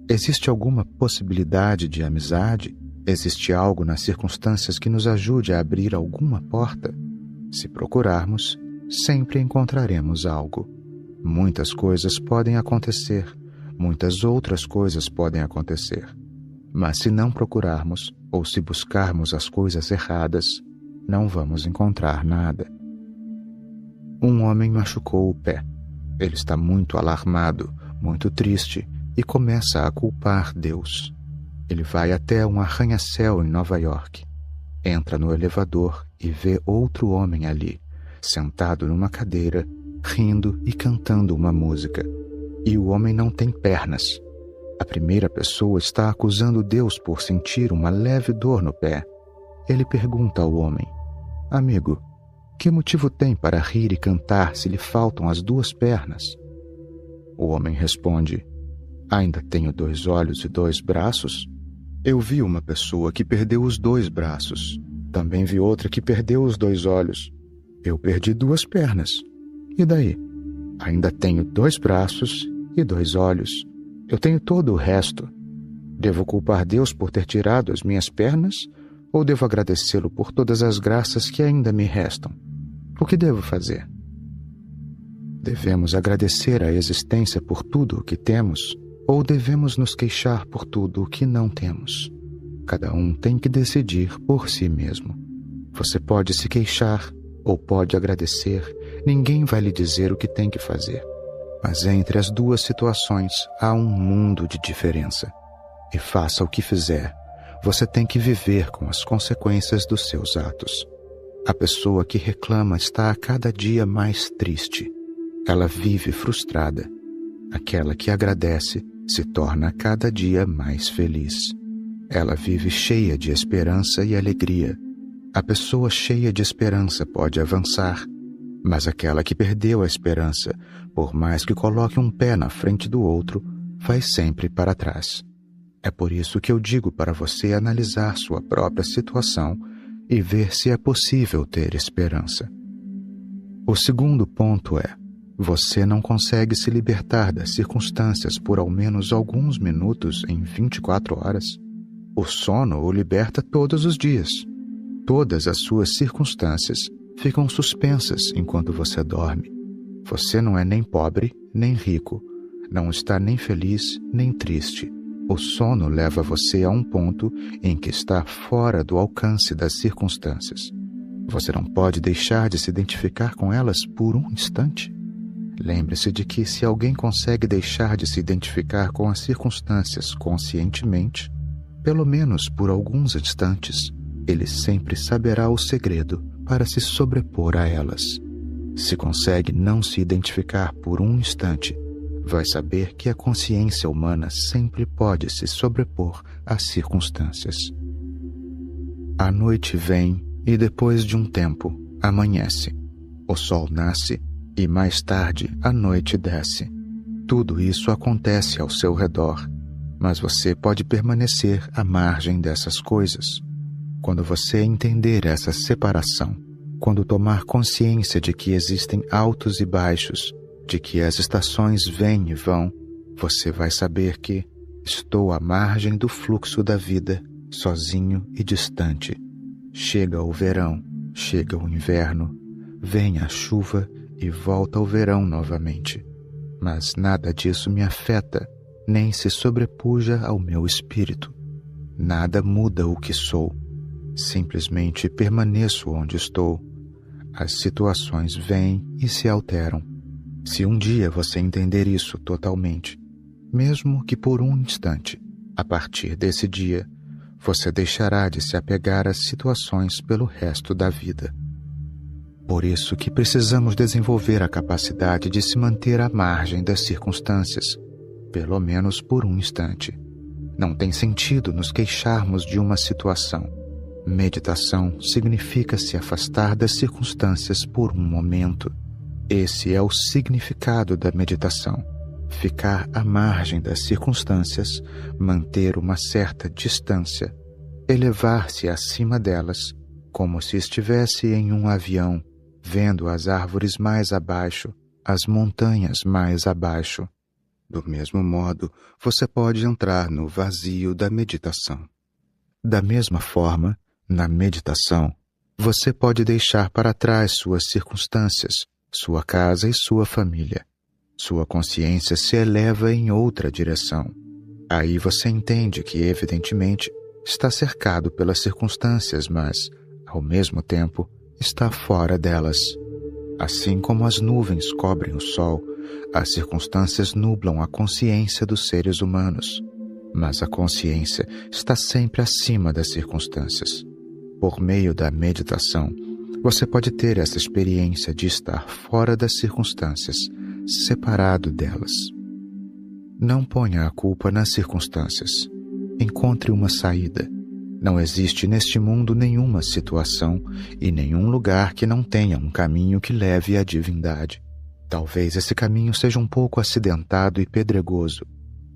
Existe alguma possibilidade de amizade? Existe algo nas circunstâncias que nos ajude a abrir alguma porta? Se procurarmos, sempre encontraremos algo. Muitas coisas podem acontecer, muitas outras coisas podem acontecer. Mas se não procurarmos, ou se buscarmos as coisas erradas, não vamos encontrar nada. Um homem machucou o pé. Ele está muito alarmado, muito triste, e começa a culpar Deus. Ele vai até um arranha-céu em Nova York. Entra no elevador e vê outro homem ali, sentado numa cadeira, rindo e cantando uma música. E o homem não tem pernas. A primeira pessoa está acusando Deus por sentir uma leve dor no pé. Ele pergunta ao homem: "Amigo, que motivo tem para rir e cantar se lhe faltam as duas pernas?" O homem responde: "Ainda tenho 2 olhos e 2 braços. Eu vi uma pessoa que perdeu os 2 braços. Também vi outra que perdeu os 2 olhos. Eu perdi 2 pernas. E daí? Ainda tenho 2 braços e 2 olhos. Eu tenho todo o resto. Devo culpar Deus por ter tirado as minhas pernas ou devo agradecê-lo por todas as graças que ainda me restam? O que devo fazer?" Devemos agradecer a existência por tudo o que temos ou devemos nos queixar por tudo o que não temos? Cada um tem que decidir por si mesmo. Você pode se queixar ou pode agradecer, ninguém vai lhe dizer o que tem que fazer. Mas entre as duas situações há um mundo de diferença. E faça o que fizer, você tem que viver com as consequências dos seus atos. A pessoa que reclama está a cada dia mais triste. Ela vive frustrada. Aquela que agradece se torna a cada dia mais feliz. Ela vive cheia de esperança e alegria. A pessoa cheia de esperança pode avançar, mas aquela que perdeu a esperança, por mais que coloque um pé na frente do outro, vai sempre para trás. É por isso que eu digo para você analisar sua própria situação e ver se é possível ter esperança. O segundo ponto é: você não consegue se libertar das circunstâncias por ao menos alguns minutos em 24 horas? O sono o liberta todos os dias. Todas as suas circunstâncias ficam suspensas enquanto você dorme. Você não é nem pobre, nem rico. Não está nem feliz, nem triste. O sono leva você a um ponto em que está fora do alcance das circunstâncias. Você não pode deixar de se identificar com elas por um instante. Lembre-se de que se alguém consegue deixar de se identificar com as circunstâncias conscientemente, pelo menos por alguns instantes, ele sempre saberá o segredo para se sobrepor a elas. Se consegue não se identificar por um instante, vai saber que a consciência humana sempre pode se sobrepor às circunstâncias. A noite vem e depois de um tempo amanhece. O sol nasce e mais tarde a noite desce. Tudo isso acontece ao seu redor, mas você pode permanecer à margem dessas coisas. Quando você entender essa separação, quando tomar consciência de que existem altos e baixos, de que as estações vêm e vão, você vai saber que estou à margem do fluxo da vida, sozinho e distante. Chega o verão, chega o inverno, vem a chuva e volta o verão novamente. Mas nada disso me afeta, nem se sobrepuja ao meu espírito. Nada muda o que sou. Simplesmente permaneço onde estou. As situações vêm e se alteram. Se um dia você entender isso totalmente, mesmo que por um instante, a partir desse dia, você deixará de se apegar às situações pelo resto da vida. Por isso que precisamos desenvolver a capacidade de se manter à margem das circunstâncias, pelo menos por um instante. Não tem sentido nos queixarmos de uma situação. Meditação significa se afastar das circunstâncias por um momento. Esse é o significado da meditação. Ficar à margem das circunstâncias, manter uma certa distância, elevar-se acima delas, como se estivesse em um avião, vendo as árvores mais abaixo, as montanhas mais abaixo. Do mesmo modo, você pode entrar no vazio da meditação. Da mesma forma, na meditação, você pode deixar para trás suas circunstâncias, sua casa e sua família. Sua consciência se eleva em outra direção. Aí você entende que, evidentemente, está cercado pelas circunstâncias, mas, ao mesmo tempo, está fora delas. Assim como as nuvens cobrem o sol, as circunstâncias nublam a consciência dos seres humanos. Mas a consciência está sempre acima das circunstâncias. Por meio da meditação, você pode ter essa experiência de estar fora das circunstâncias, separado delas. Não ponha a culpa nas circunstâncias. Encontre uma saída. Não existe neste mundo nenhuma situação e nenhum lugar que não tenha um caminho que leve à divindade. Talvez esse caminho seja um pouco acidentado e pedregoso.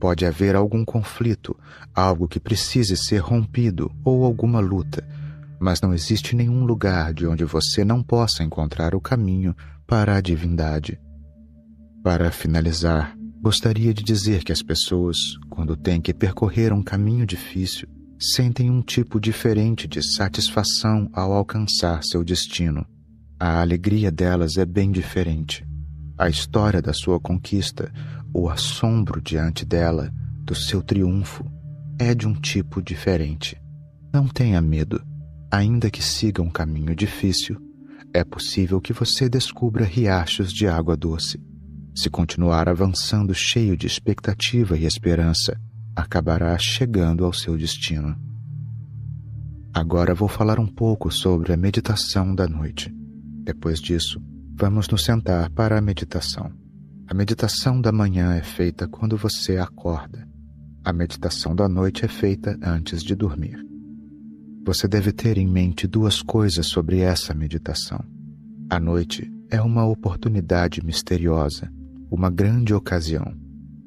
Pode haver algum conflito, algo que precise ser rompido ou alguma luta, mas não existe nenhum lugar de onde você não possa encontrar o caminho para a divindade. Para finalizar, gostaria de dizer que as pessoas, quando têm que percorrer um caminho difícil, sentem um tipo diferente de satisfação ao alcançar seu destino. A alegria delas é bem diferente. A história da sua conquista, o assombro diante dela, do seu triunfo, é de um tipo diferente. Não tenha medo. Ainda que siga um caminho difícil, é possível que você descubra riachos de água doce. Se continuar avançando cheio de expectativa e esperança, acabará chegando ao seu destino. Agora vou falar um pouco sobre a meditação da noite. Depois disso, vamos nos sentar para a meditação. A meditação da manhã é feita quando você acorda. A meditação da noite é feita antes de dormir. Você deve ter em mente duas coisas sobre essa meditação. A noite é uma oportunidade misteriosa, uma grande ocasião.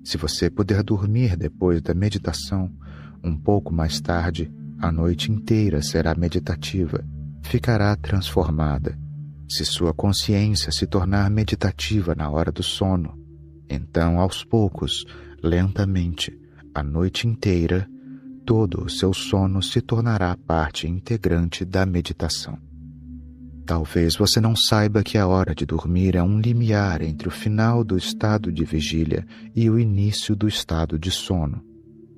Se você puder dormir depois da meditação, um pouco mais tarde, a noite inteira será meditativa, ficará transformada. Se sua consciência se tornar meditativa na hora do sono, então, aos poucos, lentamente, a noite inteira, todo o seu sono se tornará parte integrante da meditação. Talvez você não saiba que a hora de dormir é um limiar entre o final do estado de vigília e o início do estado de sono.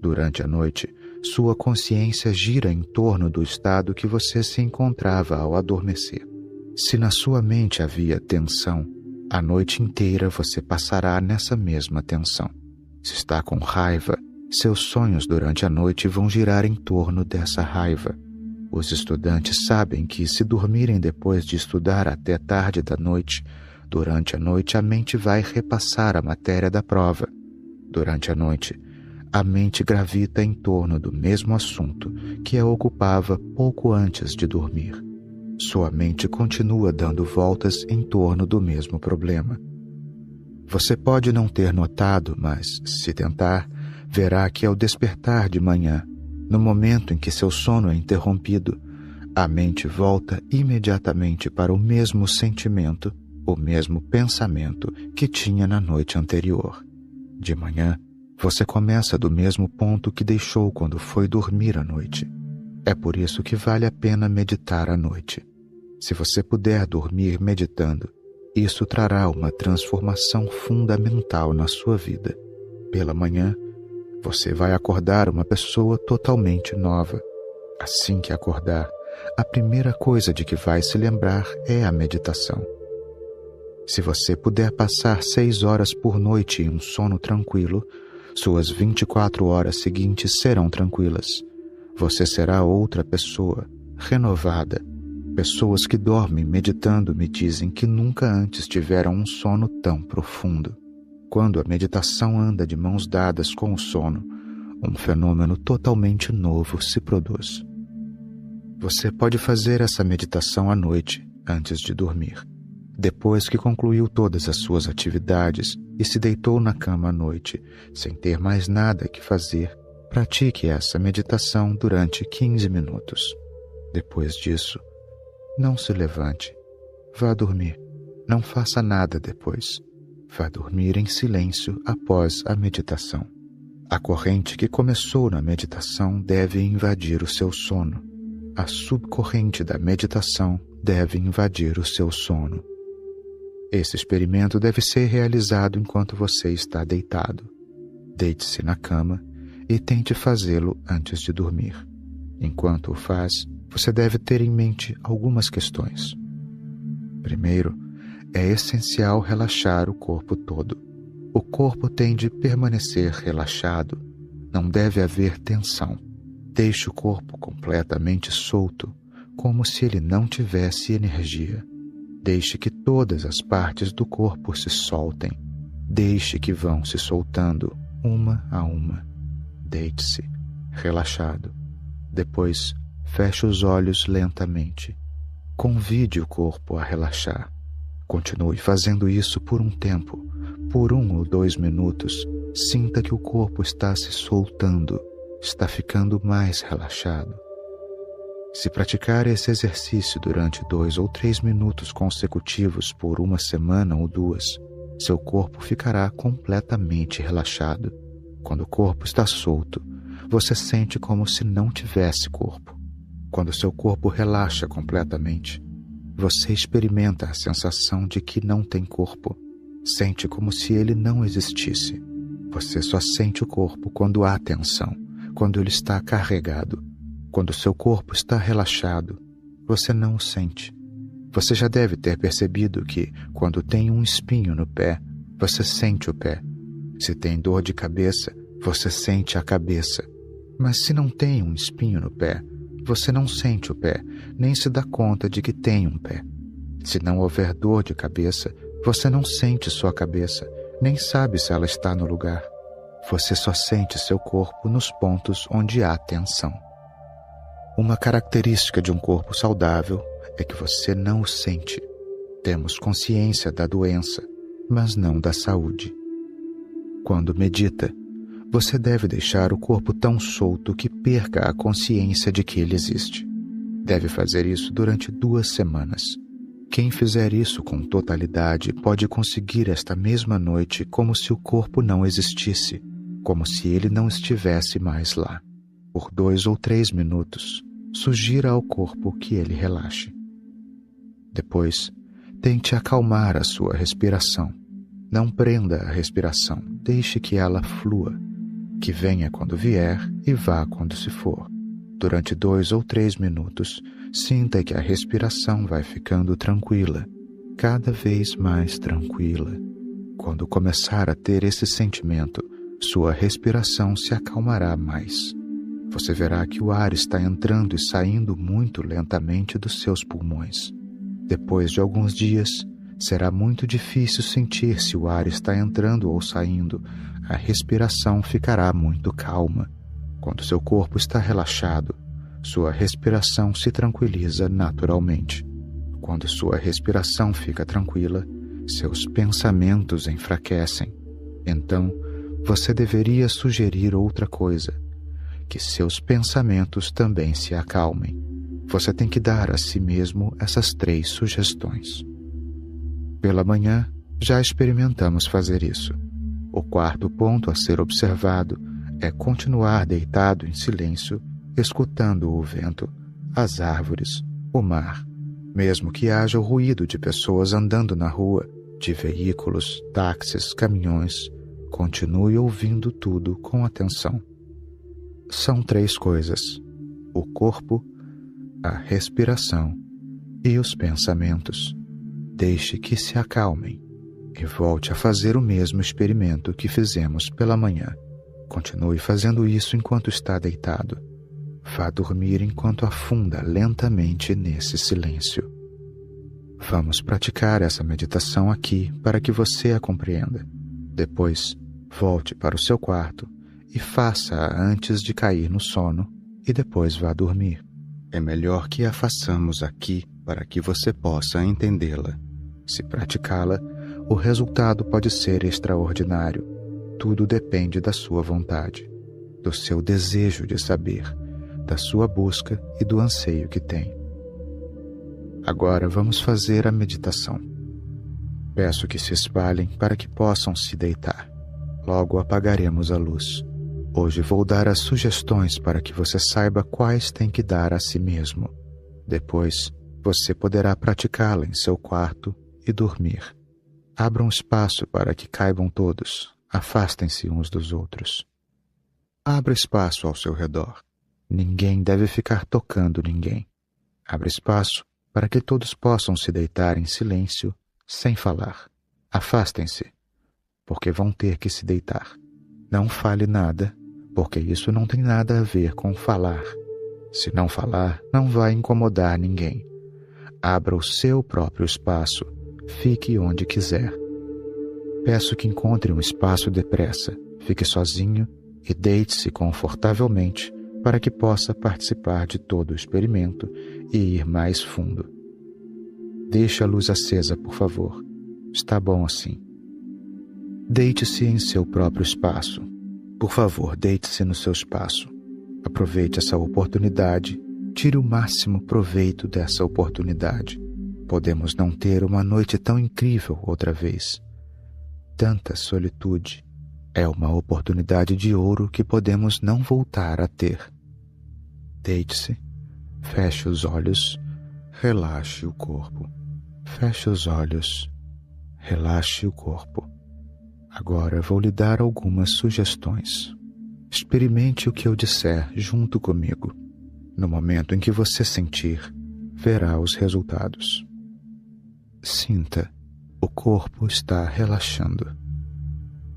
Durante a noite, sua consciência gira em torno do estado que você se encontrava ao adormecer. Se na sua mente havia tensão, a noite inteira você passará nessa mesma tensão. Se está com raiva, seus sonhos durante a noite vão girar em torno dessa raiva. Os estudantes sabem que, se dormirem depois de estudar até tarde da noite, durante a noite a mente vai repassar a matéria da prova. Durante a noite, a mente gravita em torno do mesmo assunto que a ocupava pouco antes de dormir. Sua mente continua dando voltas em torno do mesmo problema. Você pode não ter notado, mas, se tentar, verá que ao despertar de manhã, no momento em que seu sono é interrompido, a mente volta imediatamente para o mesmo sentimento, o mesmo pensamento que tinha na noite anterior. De manhã, você começa do mesmo ponto que deixou quando foi dormir à noite. É por isso que vale a pena meditar à noite. Se você puder dormir meditando, isso trará uma transformação fundamental na sua vida. Pela manhã, você vai acordar uma pessoa totalmente nova. Assim que acordar, a primeira coisa de que vai se lembrar é a meditação. Se você puder passar 6 horas por noite em um sono tranquilo, suas 24 horas seguintes serão tranquilas. Você será outra pessoa, renovada. Pessoas que dormem meditando me dizem que nunca antes tiveram um sono tão profundo. Quando a meditação anda de mãos dadas com o sono, um fenômeno totalmente novo se produz. Você pode fazer essa meditação à noite, antes de dormir. Depois que concluiu todas as suas atividades e se deitou na cama à noite, sem ter mais nada que fazer, pratique essa meditação durante 15 minutos. Depois disso, não se levante. Vá dormir. Não faça nada depois. Vá dormir em silêncio após a meditação. A corrente que começou na meditação deve invadir o seu sono. A subcorrente da meditação deve invadir o seu sono. Esse experimento deve ser realizado enquanto você está deitado. Deite-se na cama e tente fazê-lo antes de dormir. Enquanto o faz, você deve ter em mente algumas questões. Primeiro, é essencial relaxar o corpo todo. O corpo tem de permanecer relaxado. Não deve haver tensão. Deixe o corpo completamente solto, como se ele não tivesse energia. Deixe que todas as partes do corpo se soltem. Deixe que vão se soltando, uma a uma. Deite-se, relaxado. Depois, feche os olhos lentamente. Convide o corpo a relaxar. Continue fazendo isso por um tempo. Por 1 ou 2 minutos, sinta que o corpo está se soltando, está ficando mais relaxado. Se praticar esse exercício durante 2 ou 3 minutos consecutivos por 1 semana ou 2, seu corpo ficará completamente relaxado. Quando o corpo está solto, você sente como se não tivesse corpo. Quando seu corpo relaxa completamente, você experimenta a sensação de que não tem corpo. Sente como se ele não existisse. Você só sente o corpo quando há tensão, quando ele está carregado. Quando seu corpo está relaxado, você não o sente. Você já deve ter percebido que, quando tem um espinho no pé, você sente o pé. Se tem dor de cabeça, você sente a cabeça. Mas se não tem um espinho no pé, você não sente o pé, nem se dá conta de que tem um pé. Se não houver dor de cabeça, você não sente sua cabeça, nem sabe se ela está no lugar. Você só sente seu corpo nos pontos onde há tensão. Uma característica de um corpo saudável é que você não o sente. Temos consciência da doença, mas não da saúde. Quando medita, você deve deixar o corpo tão solto que perca a consciência de que ele existe. Deve fazer isso durante 2 semanas. Quem fizer isso com totalidade pode conseguir esta mesma noite como se o corpo não existisse, como se ele não estivesse mais lá. Por 2 ou 3 minutos, sugira ao corpo que ele relaxe. Depois, tente acalmar a sua respiração. Não prenda a respiração, deixe que ela flua, que venha quando vier e vá quando se for. Durante 2 ou 3 minutos, sinta que a respiração vai ficando tranquila, cada vez mais tranquila. Quando começar a ter esse sentimento, sua respiração se acalmará mais. Você verá que o ar está entrando e saindo muito lentamente dos seus pulmões. Depois de alguns dias, será muito difícil sentir se o ar está entrando ou saindo. A respiração ficará muito calma. Quando seu corpo está relaxado, sua respiração se tranquiliza naturalmente. Quando sua respiração fica tranquila, seus pensamentos enfraquecem. Então, você deveria sugerir outra coisa, que seus pensamentos também se acalmem. Você tem que dar a si mesmo essas 3 sugestões. Pela manhã, já experimentamos fazer isso. O 4º ponto a ser observado é continuar deitado em silêncio, escutando o vento, as árvores, o mar. Mesmo que haja o ruído de pessoas andando na rua, de veículos, táxis, caminhões, continue ouvindo tudo com atenção. São 3 coisas: o corpo, a respiração e os pensamentos. Deixe que se acalmem e volte a fazer o mesmo experimento que fizemos pela manhã. Continue fazendo isso enquanto está deitado. Vá dormir enquanto afunda lentamente nesse silêncio. Vamos praticar essa meditação aqui para que você a compreenda. Depois, volte para o seu quarto e faça-a antes de cair no sono e depois vá dormir. É melhor que a façamos aqui para que você possa entendê-la. Se praticá-la, o resultado pode ser extraordinário. Tudo depende da sua vontade, do seu desejo de saber, da sua busca e do anseio que tem. Agora vamos fazer a meditação. Peço que se espalhem para que possam se deitar. Logo apagaremos a luz. Hoje vou dar as sugestões para que você saiba quais tem que dar a si mesmo. Depois, você poderá praticá-la em seu quarto e dormir. Abra um espaço para que caibam todos. Afastem-se uns dos outros. Abra espaço ao seu redor. Ninguém deve ficar tocando ninguém. Abra espaço para que todos possam se deitar em silêncio, sem falar. Afastem-se, porque vão ter que se deitar. Não fale nada, porque isso não tem nada a ver com falar. Se não falar, não vai incomodar ninguém. Abra o seu próprio espaço. Fique onde quiser. Peço que encontre um espaço depressa. Fique sozinho e deite-se confortavelmente para que possa participar de todo o experimento e ir mais fundo. Deixe a luz acesa, por favor. Está bom assim. Deite-se em seu próprio espaço. Por favor, deite-se no seu espaço. Aproveite essa oportunidade. Tire o máximo proveito dessa oportunidade. Podemos não ter uma noite tão incrível outra vez. Tanta solitude. É uma oportunidade de ouro que podemos não voltar a ter. Deite-se, feche os olhos, relaxe o corpo. Feche os olhos, relaxe o corpo. Agora vou lhe dar algumas sugestões. Experimente o que eu disser junto comigo. No momento em que você sentir, verá os resultados. Sinta, o corpo está relaxando.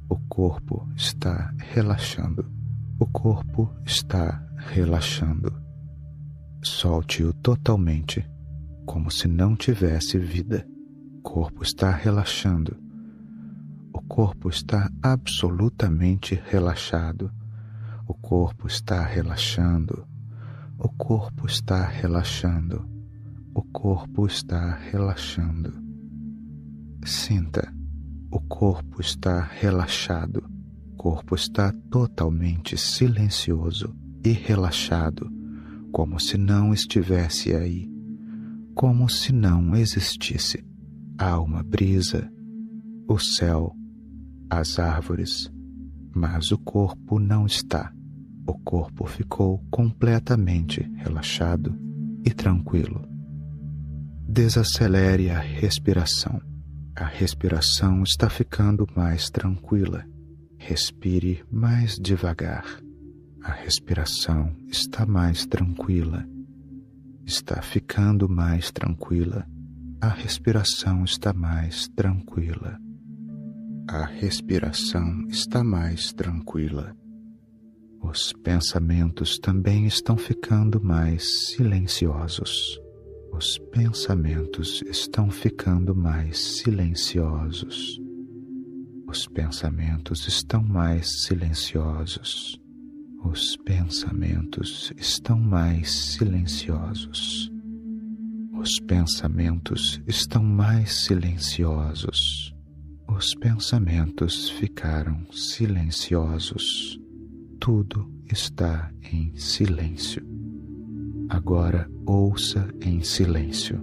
O corpo está relaxando. O corpo está relaxando. Solte-o totalmente, como se não tivesse vida. O corpo está relaxando. O corpo está absolutamente relaxado. O corpo está relaxando. O corpo está relaxando. O corpo está relaxando. Sinta. O corpo está relaxado. O corpo está totalmente silencioso e relaxado, como se não estivesse aí, como se não existisse. Há uma brisa, o céu, as árvores, mas o corpo não está. O corpo ficou completamente relaxado e tranquilo. Desacelere a respiração. A respiração está ficando mais tranquila. Respire mais devagar. A respiração está mais tranquila. Está ficando mais tranquila. A respiração está mais tranquila. A respiração está mais tranquila. Os pensamentos também estão ficando mais silenciosos. Os pensamentos estão ficando mais silenciosos. Os pensamentos estão mais silenciosos. Os pensamentos estão mais silenciosos. Os pensamentos estão mais silenciosos. Os pensamentos ficaram silenciosos. Tudo está em silêncio. Agora ouça em silêncio.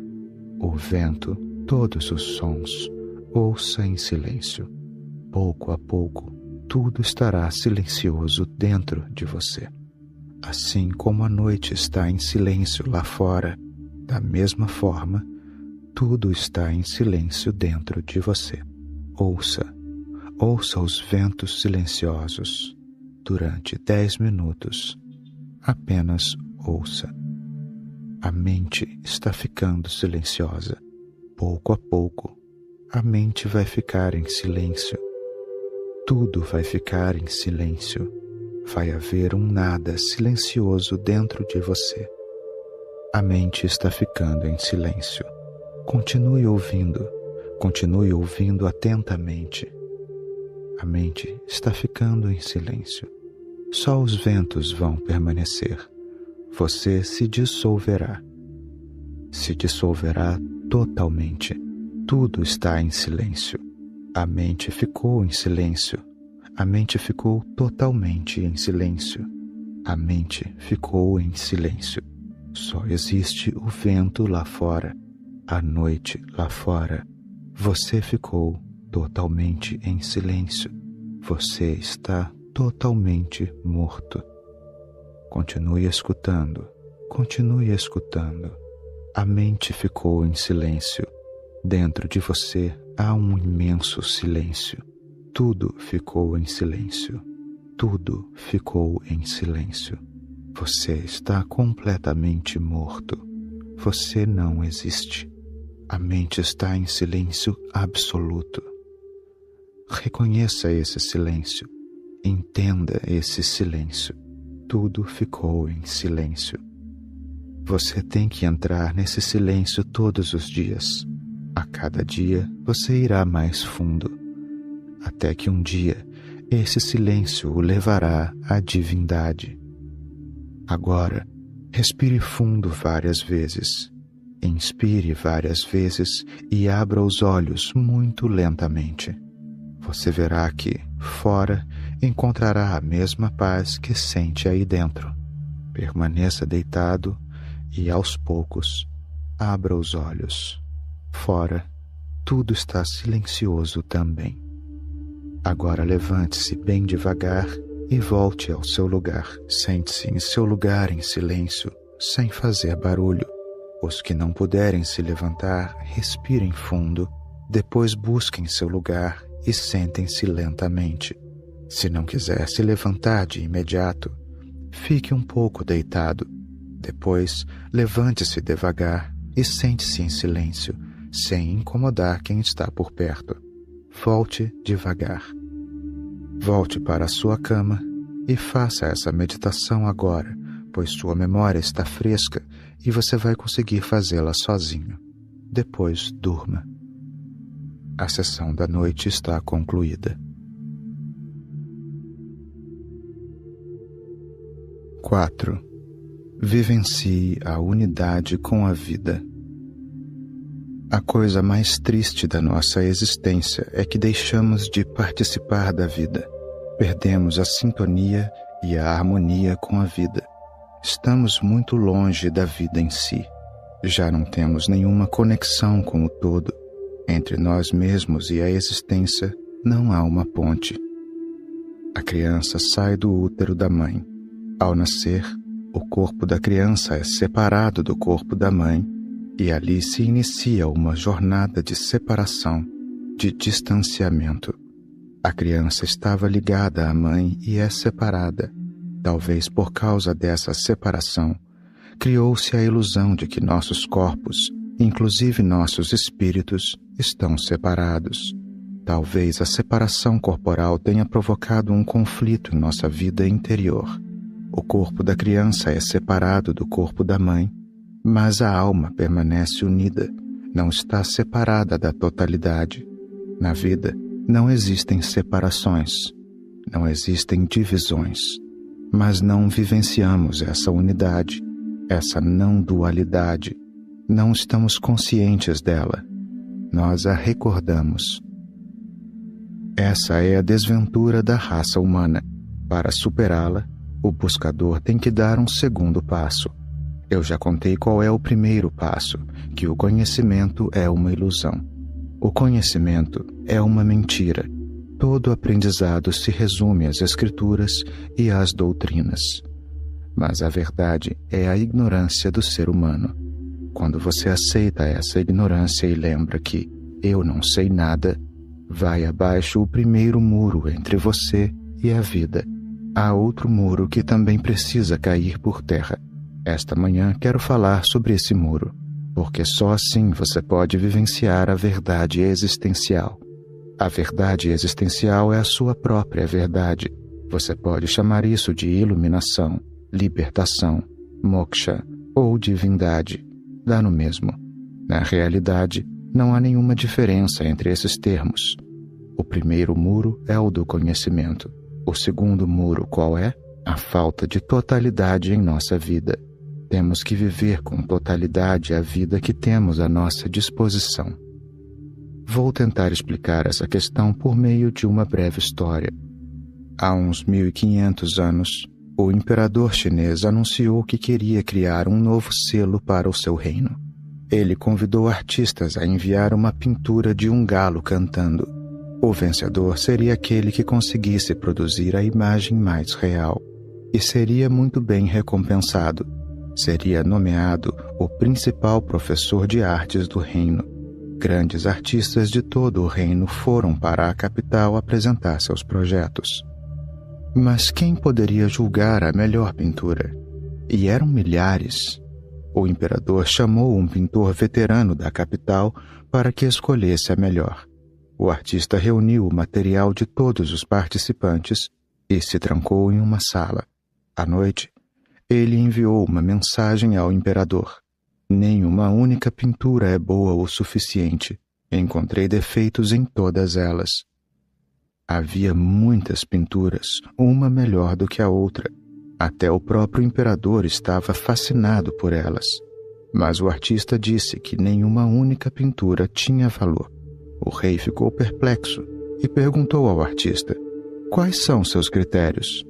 O vento, todos os sons, ouça em silêncio. Pouco a pouco, tudo estará silencioso dentro de você. Assim como a noite está em silêncio lá fora, da mesma forma, tudo está em silêncio dentro de você. Ouça os ventos silenciosos. Durante 10 minutos, apenas ouça. A mente está ficando silenciosa. Pouco a pouco, a mente vai ficar em silêncio. Tudo vai ficar em silêncio. Vai haver um nada silencioso dentro de você. A mente está ficando em silêncio. Continue ouvindo atentamente. A mente está ficando em silêncio. Só os ventos vão permanecer. Você se dissolverá. Se dissolverá totalmente. Tudo está em silêncio. A mente ficou em silêncio. A mente ficou totalmente em silêncio. A mente ficou em silêncio. Só existe o vento lá fora, a noite lá fora. Você ficou totalmente em silêncio. Você está totalmente morto. Continue escutando. Continue escutando. A mente ficou em silêncio. Dentro de você há um imenso silêncio. Tudo ficou em silêncio. Tudo ficou em silêncio. Você está completamente morto. Você não existe. A mente está em silêncio absoluto. Reconheça esse silêncio. Entenda esse silêncio. Tudo ficou em silêncio. Você tem que entrar nesse silêncio todos os dias. A cada dia você irá mais fundo, até que um dia esse silêncio o levará à divindade. Agora, respire fundo várias vezes. Inspire várias vezes e abra os olhos muito lentamente. Você verá que, fora, encontrará a mesma paz que sente aí dentro. Permaneça deitado e, aos poucos, abra os olhos. Fora, tudo está silencioso também. Agora levante-se bem devagar e volte ao seu lugar. Sente-se em seu lugar em silêncio, sem fazer barulho. Os que não puderem se levantar, respirem fundo, depois busquem seu lugar e sentem-se lentamente. Se não quiser se levantar de imediato, fique um pouco deitado. Depois, levante-se devagar e sente-se em silêncio, sem incomodar quem está por perto. Volte devagar. Volte para a sua cama e faça essa meditação agora, pois sua memória está fresca e você vai conseguir fazê-la sozinho. Depois, durma. A sessão da noite está concluída. 4. Vivencie a unidade com a vida. A coisa mais triste da nossa existência é que deixamos de participar da vida. Perdemos a sintonia e a harmonia com a vida. Estamos muito longe da vida em si. Já não temos nenhuma conexão com o todo. Entre nós mesmos e a existência não há uma ponte. A criança sai do útero da mãe. Ao nascer, o corpo da criança é separado do corpo da mãe e ali se inicia uma jornada de separação, de distanciamento. A criança estava ligada à mãe e é separada. Talvez por causa dessa separação, criou-se a ilusão de que nossos corpos, inclusive nossos espíritos, estão separados. Talvez a separação corporal tenha provocado um conflito em nossa vida interior. O corpo da criança é separado do corpo da mãe, mas a alma permanece unida, não está separada da totalidade. Na vida, não existem separações, não existem divisões, mas não vivenciamos essa unidade, essa não dualidade. Não estamos conscientes dela, nós a recordamos. Essa é a desventura da raça humana. Para superá-la, o buscador tem que dar um segundo passo. Eu já contei qual é o primeiro passo, que o conhecimento é uma ilusão. O conhecimento é uma mentira. Todo aprendizado se resume às escrituras e às doutrinas. Mas a verdade é a ignorância do ser humano. Quando você aceita essa ignorância e lembra que eu não sei nada, vai abaixo o primeiro muro entre você e a vida. Há outro muro que também precisa cair por terra. Esta manhã quero falar sobre esse muro, porque só assim você pode vivenciar a verdade existencial. A verdade existencial é a sua própria verdade. Você pode chamar isso de iluminação, libertação, moksha ou divindade. Dá no mesmo. Na realidade, não há nenhuma diferença entre esses termos. O primeiro muro é o do conhecimento. O segundo muro qual é? A falta de totalidade em nossa vida. Temos que viver com totalidade a vida que temos à nossa disposição. Vou tentar explicar essa questão por meio de uma breve história. Há uns 1500 anos, o imperador chinês anunciou que queria criar um novo selo para o seu reino. Ele convidou artistas a enviar uma pintura de um galo cantando. O vencedor seria aquele que conseguisse produzir a imagem mais real, e seria muito bem recompensado. Seria nomeado o principal professor de artes do reino. Grandes artistas de todo o reino foram para a capital apresentar seus projetos. Mas quem poderia julgar a melhor pintura? E eram milhares. O imperador chamou um pintor veterano da capital para que escolhesse a melhor. O artista reuniu o material de todos os participantes e se trancou em uma sala. À noite, ele enviou uma mensagem ao imperador. Nenhuma única pintura é boa o suficiente. Encontrei defeitos em todas elas. Havia muitas pinturas, uma melhor do que a outra. Até o próprio imperador estava fascinado por elas. Mas o artista disse que nenhuma única pintura tinha valor. O rei ficou perplexo e perguntou ao artista: quais são seus critérios?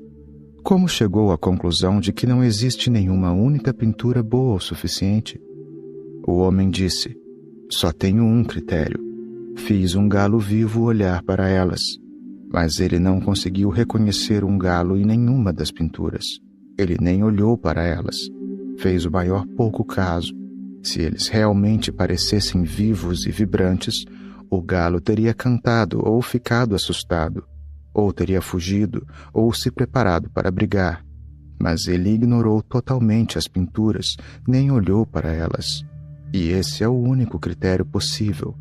Como chegou à conclusão de que não existe nenhuma única pintura boa o suficiente? O homem disse: só tenho um critério. Fiz um galo vivo olhar para elas, mas ele não conseguiu reconhecer um galo em nenhuma das pinturas. Ele nem olhou para elas. Fez o maior pouco caso. Se eles realmente parecessem vivos e vibrantes, o galo teria cantado ou ficado assustado, ou teria fugido ou se preparado para brigar. Mas ele ignorou totalmente as pinturas, nem olhou para elas. E esse é o único critério possível.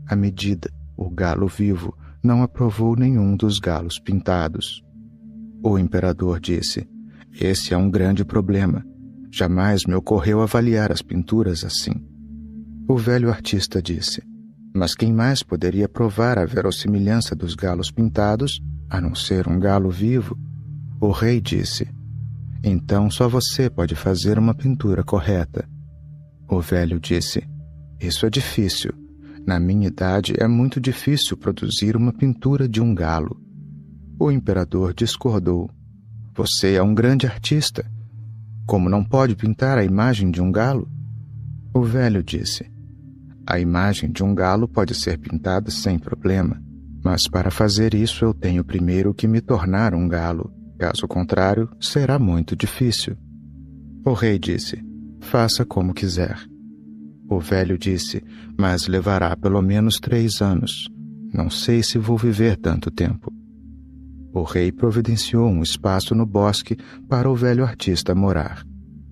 A medida, o galo vivo, não aprovou nenhum dos galos pintados. O imperador disse: esse é um grande problema. Jamais me ocorreu avaliar as pinturas assim. O velho artista disse: mas quem mais poderia provar a verossimilhança dos galos pintados, a não ser um galo vivo? O rei disse: então só você pode fazer uma pintura correta. O velho disse: isso é difícil. Na minha idade é muito difícil produzir uma pintura de um galo. O imperador discordou: você é um grande artista. Como não pode pintar a imagem de um galo? O velho disse: a imagem de um galo pode ser pintada sem problema, mas para fazer isso eu tenho primeiro que me tornar um galo. Caso contrário, será muito difícil. O rei disse: faça como quiser. O velho disse: mas levará pelo menos 3 anos. Não sei se vou viver tanto tempo. O rei providenciou um espaço no bosque para o velho artista morar.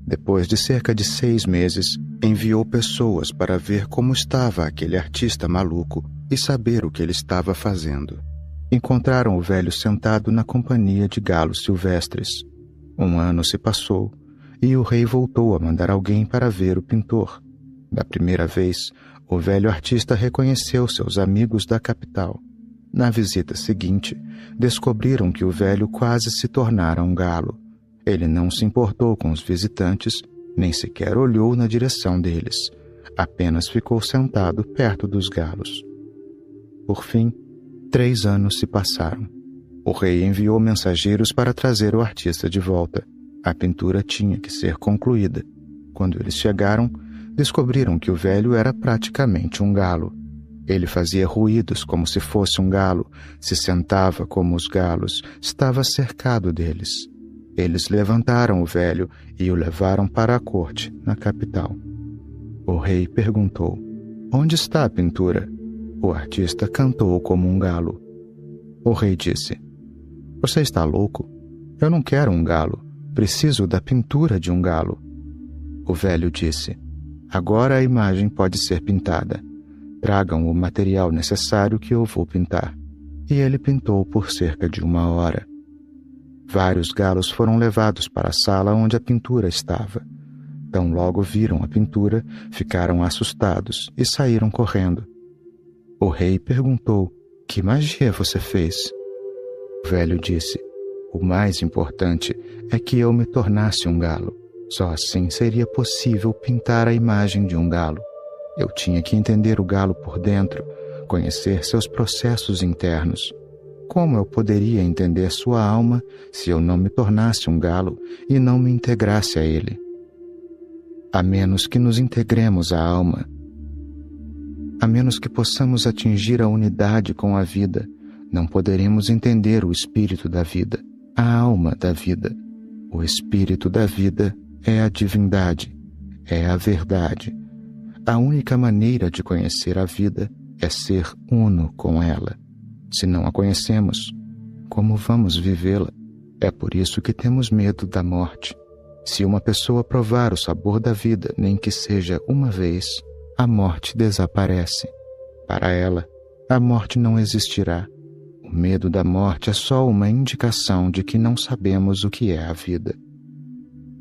Depois de cerca de 6 meses, enviou pessoas para ver como estava aquele artista maluco e saber o que ele estava fazendo. Encontraram o velho sentado na companhia de galos silvestres. 1 ano se passou e o rei voltou a mandar alguém para ver o pintor. Da primeira vez, o velho artista reconheceu seus amigos da capital. Na visita seguinte, descobriram que o velho quase se tornara um galo. Ele não se importou com os visitantes, nem sequer olhou na direção deles. Apenas ficou sentado perto dos galos. Por fim, 3 anos se passaram. O rei enviou mensageiros para trazer o artista de volta. A pintura tinha que ser concluída. Quando eles chegaram, descobriram que o velho era praticamente um galo. Ele fazia ruídos como se fosse um galo, se sentava como os galos, estava cercado deles. Eles levantaram o velho e o levaram para a corte, na capital. O rei perguntou: onde está a pintura? O artista cantou como um galo. O rei disse: você está louco? Eu não quero um galo. Preciso da pintura de um galo. O velho disse: agora a imagem pode ser pintada. Tragam o material necessário que eu vou pintar. E ele pintou por cerca de 1 hora. Vários galos foram levados para a sala onde a pintura estava. Tão logo viram a pintura, ficaram assustados e saíram correndo. O rei perguntou: que magia você fez? O velho disse: o mais importante é que eu me tornasse um galo. Só assim seria possível pintar a imagem de um galo. Eu tinha que entender o galo por dentro, conhecer seus processos internos. Como eu poderia entender sua alma se eu não me tornasse um galo e não me integrasse a ele? A menos que nos integremos à alma, a menos que possamos atingir a unidade com a vida, não poderemos entender o espírito da vida, a alma da vida. O espírito da vida é a divindade, é a verdade. A única maneira de conhecer a vida é ser uno com ela. Se não a conhecemos, como vamos vivê-la? É por isso que temos medo da morte. Se uma pessoa provar o sabor da vida, nem que seja uma vez, a morte desaparece. Para ela, a morte não existirá. O medo da morte é só uma indicação de que não sabemos o que é a vida.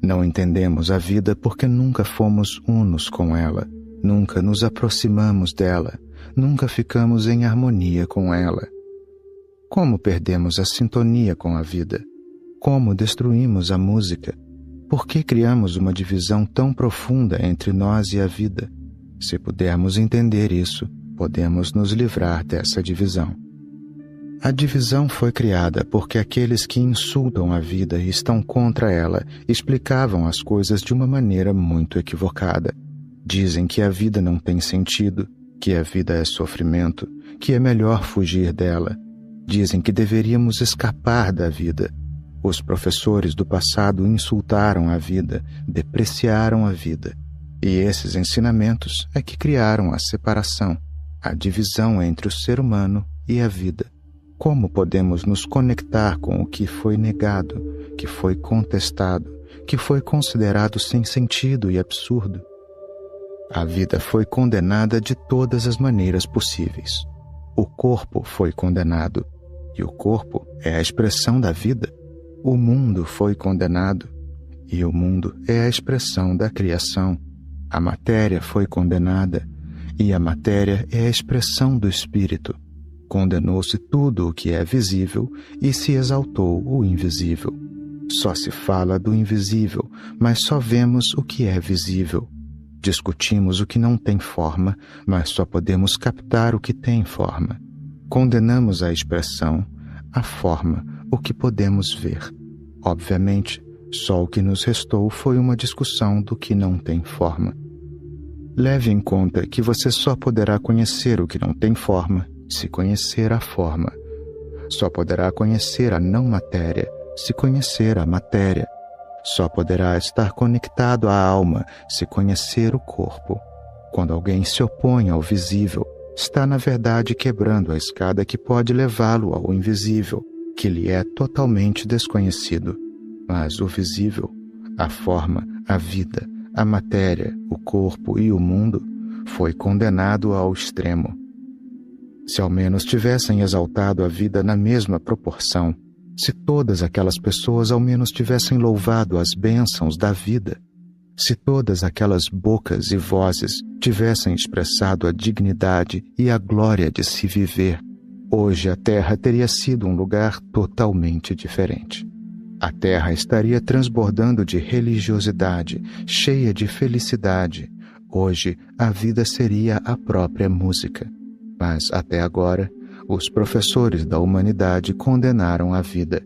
Não entendemos a vida porque nunca fomos unos com ela, nunca nos aproximamos dela, nunca ficamos em harmonia com ela. Como perdemos a sintonia com a vida? Como destruímos a música? Por que criamos uma divisão tão profunda entre nós e a vida? Se pudermos entender isso, podemos nos livrar dessa divisão. A divisão foi criada porque aqueles que insultam a vida e estão contra ela explicavam as coisas de uma maneira muito equivocada. Dizem que a vida não tem sentido, que a vida é sofrimento, que é melhor fugir dela. Dizem que deveríamos escapar da vida. Os professores do passado insultaram a vida, depreciaram a vida. E esses ensinamentos é que criaram a separação, a divisão entre o ser humano e a vida. Como podemos nos conectar com o que foi negado, que foi contestado, que foi considerado sem sentido e absurdo? A vida foi condenada de todas as maneiras possíveis. O corpo foi condenado. E o corpo é a expressão da vida. O mundo foi condenado. e o mundo é a expressão da criação. A matéria foi condenada, e a matéria é a expressão do espírito. Condenou-se tudo o que é visível e se exaltou o invisível. Só se fala do invisível, mas só vemos o que é visível. Discutimos o que não tem forma, mas só podemos captar o que tem forma. Condenamos a expressão, a forma, o que podemos ver. Obviamente, só o que nos restou foi uma discussão do que não tem forma. Leve em conta que você só poderá conhecer o que não tem forma se conhecer a forma. Só poderá conhecer a não matéria se conhecer a matéria. Só poderá estar conectado à alma se conhecer o corpo. Quando alguém se opõe ao visível, está na verdade quebrando a escada que pode levá-lo ao invisível, que lhe é totalmente desconhecido. Mas o visível, a forma, a vida, a matéria, o corpo e o mundo, foi condenado ao extremo. Se ao menos tivessem exaltado a vida na mesma proporção, se todas aquelas pessoas ao menos tivessem louvado as bênçãos da vida, se todas aquelas bocas e vozes tivessem expressado a dignidade e a glória de se viver, hoje a Terra teria sido um lugar totalmente diferente. A Terra estaria transbordando de religiosidade, cheia de felicidade. Hoje a vida seria a própria música. Mas, até agora, os professores da humanidade condenaram a vida.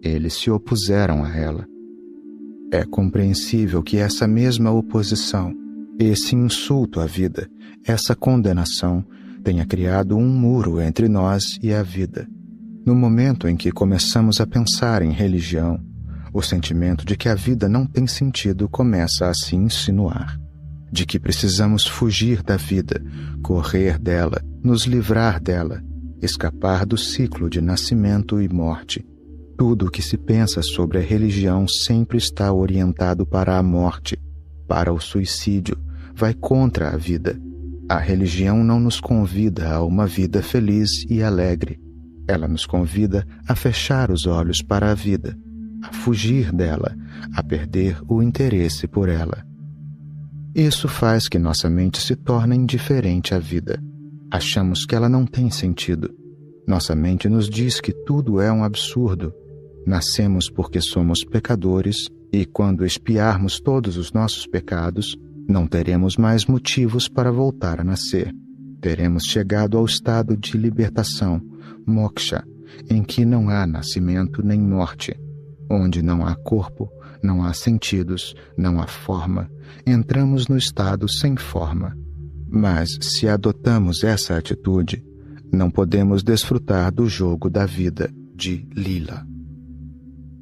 Eles se opuseram a ela. É compreensível que essa mesma oposição, esse insulto à vida, essa condenação, tenha criado um muro entre nós e a vida. No momento em que começamos a pensar em religião, o sentimento de que a vida não tem sentido começa a se insinuar. De que precisamos fugir da vida, correr dela, nos livrar dela, escapar do ciclo de nascimento e morte. Tudo o que se pensa sobre a religião sempre está orientado para a morte, para o suicídio, vai contra a vida. A religião não nos convida a uma vida feliz e alegre. Ela nos convida a fechar os olhos para a vida, a fugir dela, a perder o interesse por ela. Isso faz que nossa mente se torne indiferente à vida. Achamos que ela não tem sentido. Nossa mente nos diz que tudo é um absurdo. Nascemos porque somos pecadores e, quando expiarmos todos os nossos pecados, não teremos mais motivos para voltar a nascer. Teremos chegado ao estado de libertação, moksha, em que não há nascimento nem morte, onde não há corpo, não há sentidos, não há forma. Entramos no estado sem forma. Mas, se adotamos essa atitude, não podemos desfrutar do jogo da vida, de Lila.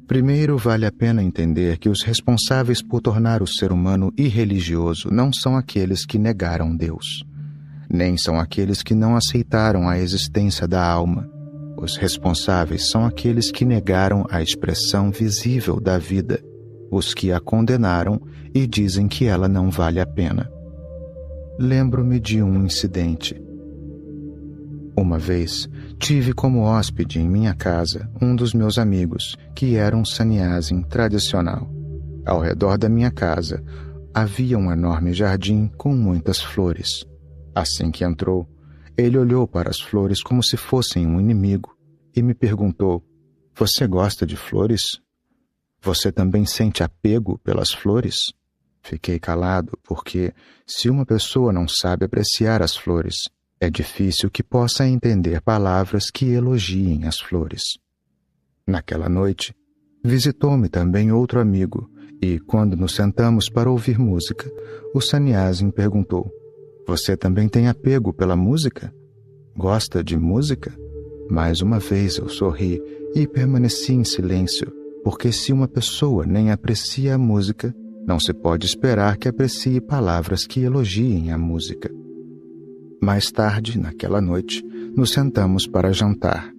Primeiro, vale a pena entender que os responsáveis por tornar o ser humano irreligioso não são aqueles que negaram Deus, nem são aqueles que não aceitaram a existência da alma. Os responsáveis são aqueles que negaram a expressão visível da vida, os que a condenaram e dizem que ela não vale a pena. Lembro-me de um incidente. Uma vez, tive como hóspede em minha casa um dos meus amigos, que era um sannyasin tradicional. Ao redor da minha casa, havia um enorme jardim com muitas flores. Assim que entrou, ele olhou para as flores como se fossem um inimigo e me perguntou: "Você gosta de flores? Você também sente apego pelas flores?" Fiquei calado porque, se uma pessoa não sabe apreciar as flores, é difícil que possa entender palavras que elogiem as flores. Naquela noite, visitou-me também outro amigo e, quando nos sentamos para ouvir música, o sannyasin perguntou: "Você também tem apego pela música? Gosta de música?" Mais uma vez eu sorri e permaneci em silêncio, porque se uma pessoa nem aprecia a música, não se pode esperar que aprecie palavras que elogiem a música. Mais tarde, naquela noite, nos sentamos para jantar.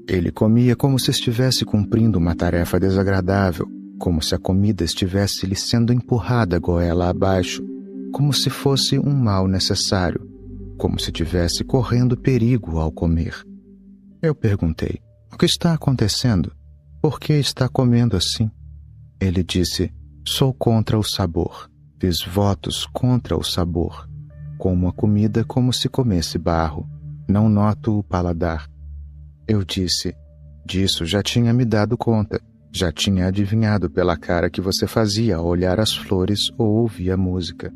Ele comia como se estivesse cumprindo uma tarefa desagradável, como se a comida estivesse lhe sendo empurrada goela abaixo, como se fosse um mal necessário, como se estivesse correndo perigo ao comer. Eu perguntei: "O que está acontecendo? Por que está comendo assim?" Ele disse: Sou contra o sabor. Fiz votos contra o sabor. Como a comida como se comesse barro. Não noto o paladar. Eu disse, disso já tinha me dado conta. Já tinha adivinhado pela cara que você fazia ao olhar as flores ou ouvir a música.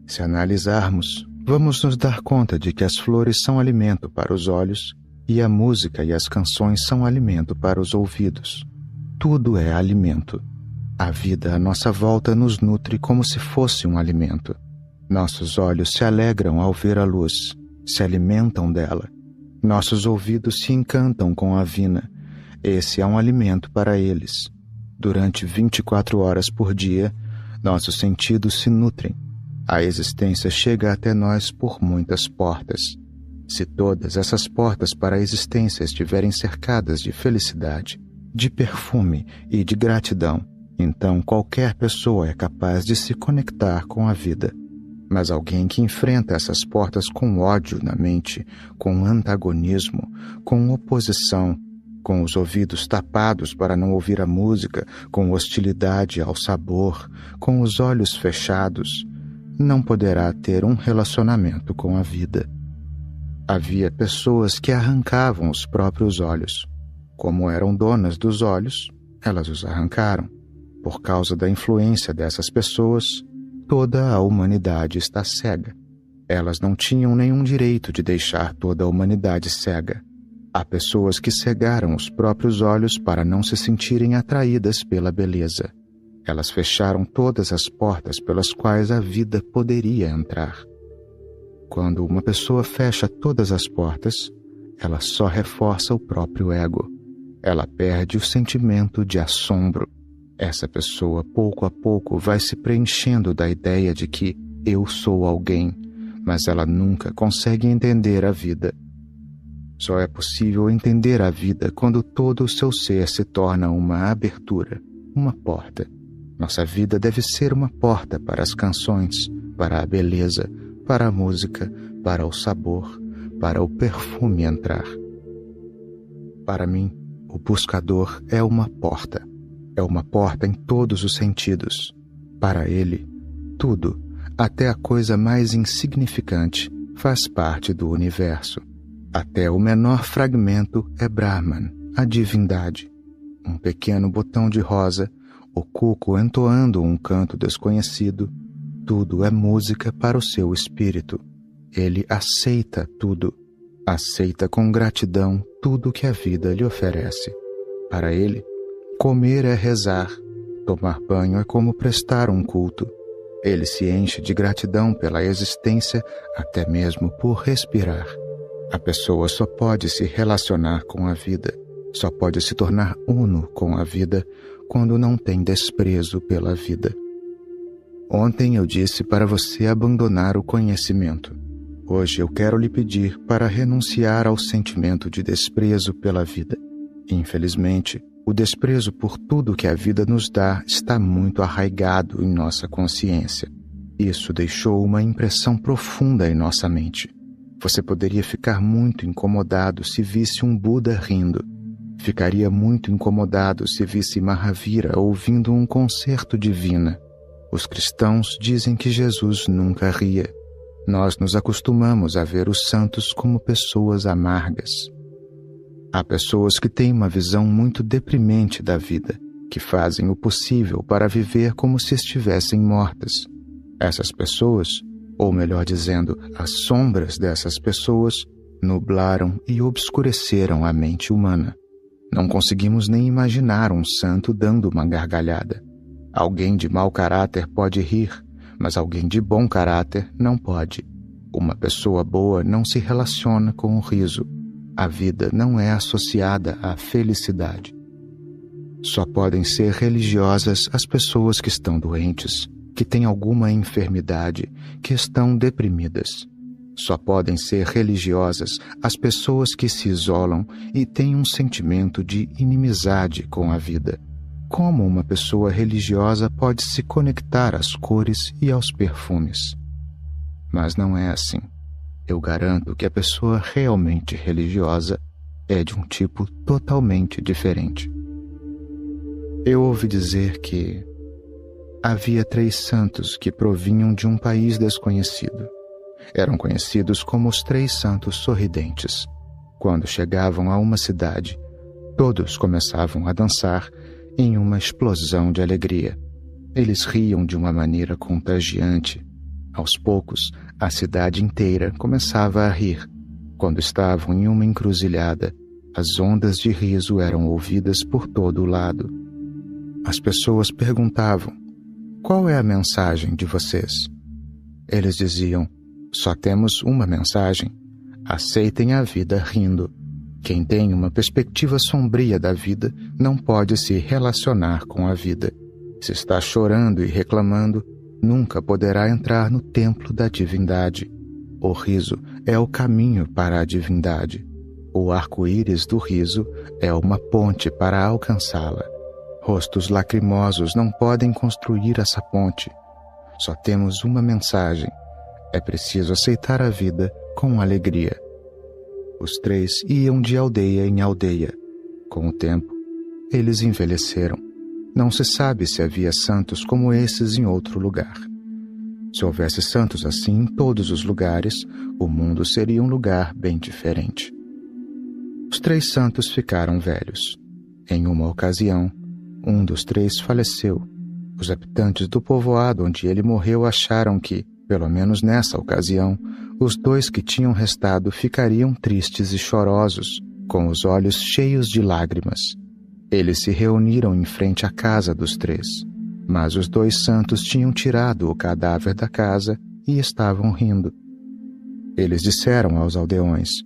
Se analisarmos, vamos nos dar conta de que as flores são alimento para os olhos e a música e as canções são alimento para os ouvidos. Tudo é alimento. A vida à nossa volta nos nutre como se fosse um alimento. Nossos olhos se alegram ao ver a luz, se alimentam dela. Nossos ouvidos se encantam com a vina. Esse é um alimento para eles. Durante 24 horas por dia, nossos sentidos se nutrem. A existência chega até nós por muitas portas. Se todas essas portas para a existência estiverem cercadas de felicidade, de perfume e de gratidão, então qualquer pessoa é capaz de se conectar com a vida. Mas alguém que enfrenta essas portas com ódio na mente, com antagonismo, com oposição, com os ouvidos tapados para não ouvir a música, com hostilidade ao sabor, com os olhos fechados, não poderá ter um relacionamento com a vida. Havia pessoas que arrancavam os próprios olhos. Como eram donas dos olhos, elas os arrancaram. Por causa da influência dessas pessoas, toda a humanidade está cega. Elas não tinham nenhum direito de deixar toda a humanidade cega. Há pessoas que cegaram os próprios olhos para não se sentirem atraídas pela beleza. Elas fecharam todas as portas pelas quais a vida poderia entrar. Quando uma pessoa fecha todas as portas, ela só reforça o próprio ego. Ela perde o sentimento de assombro. Essa pessoa, pouco a pouco, vai se preenchendo da ideia de que eu sou alguém, mas ela nunca consegue entender a vida. Só é possível entender a vida quando todo o seu ser se torna uma abertura, uma porta. Nossa vida deve ser uma porta para as canções, para a beleza, para a música, para o sabor, para o perfume entrar. Para mim, o buscador é uma porta. É uma porta em todos os sentidos. Para ele, tudo, até a coisa mais insignificante, faz parte do universo. Até o menor fragmento é Brahman, a divindade. Um pequeno botão de rosa, o cuco entoando um canto desconhecido, tudo é música para o seu espírito. Ele aceita tudo. Aceita com gratidão tudo que a vida lhe oferece. Para ele, comer é rezar, tomar banho é como prestar um culto. Ele se enche de gratidão pela existência, até mesmo por respirar. A pessoa só pode se relacionar com a vida, só pode se tornar uno com a vida quando não tem desprezo pela vida. Ontem eu disse para você abandonar o conhecimento. Hoje eu quero lhe pedir para renunciar ao sentimento de desprezo pela vida. Infelizmente, o desprezo por tudo que a vida nos dá está muito arraigado em nossa consciência. Isso deixou uma impressão profunda em nossa mente. Você poderia ficar muito incomodado se visse um Buda rindo. Ficaria muito incomodado se visse Mahavira ouvindo um concerto divino. Os cristãos dizem que Jesus nunca ria. Nós nos acostumamos a ver os santos como pessoas amargas. Há pessoas que têm uma visão muito deprimente da vida, que fazem o possível para viver como se estivessem mortas. Essas pessoas, ou melhor dizendo, as sombras dessas pessoas, nublaram e obscureceram a mente humana. Não conseguimos nem imaginar um santo dando uma gargalhada. Alguém de mau caráter pode rir, mas alguém de bom caráter não pode. Uma pessoa boa não se relaciona com o riso. A vida não é associada à felicidade. Só podem ser religiosas as pessoas que estão doentes, que têm alguma enfermidade, que estão deprimidas. Só podem ser religiosas as pessoas que se isolam e têm um sentimento de inimizade com a vida. Como uma pessoa religiosa pode se conectar às cores e aos perfumes? Mas não é assim. Eu garanto que a pessoa realmente religiosa é de um tipo totalmente diferente. Eu ouvi dizer que havia 3 santos que provinham de um país desconhecido. Eram conhecidos como os 3 santos sorridentes. Quando chegavam a uma cidade, todos começavam a dançar em uma explosão de alegria. Eles riam de uma maneira contagiante. Aos poucos, a cidade inteira começava a rir. Quando estavam em uma encruzilhada, as ondas de riso eram ouvidas por todo o lado. As pessoas perguntavam: "Qual é a mensagem de vocês?" Eles diziam: "Só temos uma mensagem. Aceitem a vida rindo. Quem tem uma perspectiva sombria da vida não pode se relacionar com a vida. Se está chorando e reclamando, nunca poderá entrar no templo da divindade. O riso é o caminho para a divindade. O arco-íris do riso é uma ponte para alcançá-la. Rostos lacrimosos não podem construir essa ponte. Só temos uma mensagem. É preciso aceitar a vida com alegria." Os 3 iam de aldeia em aldeia. Com o tempo, eles envelheceram. Não se sabe se havia santos como esses em outro lugar. Se houvesse santos assim em todos os lugares, o mundo seria um lugar bem diferente. Os 3 santos ficaram velhos. Em uma ocasião, um dos 3 faleceu. Os habitantes do povoado onde ele morreu acharam que, pelo menos nessa ocasião, os 2 que tinham restado ficariam tristes e chorosos, com os olhos cheios de lágrimas. Eles se reuniram em frente à casa dos 3, mas os 2 santos tinham tirado o cadáver da casa e estavam rindo. Eles disseram aos aldeões: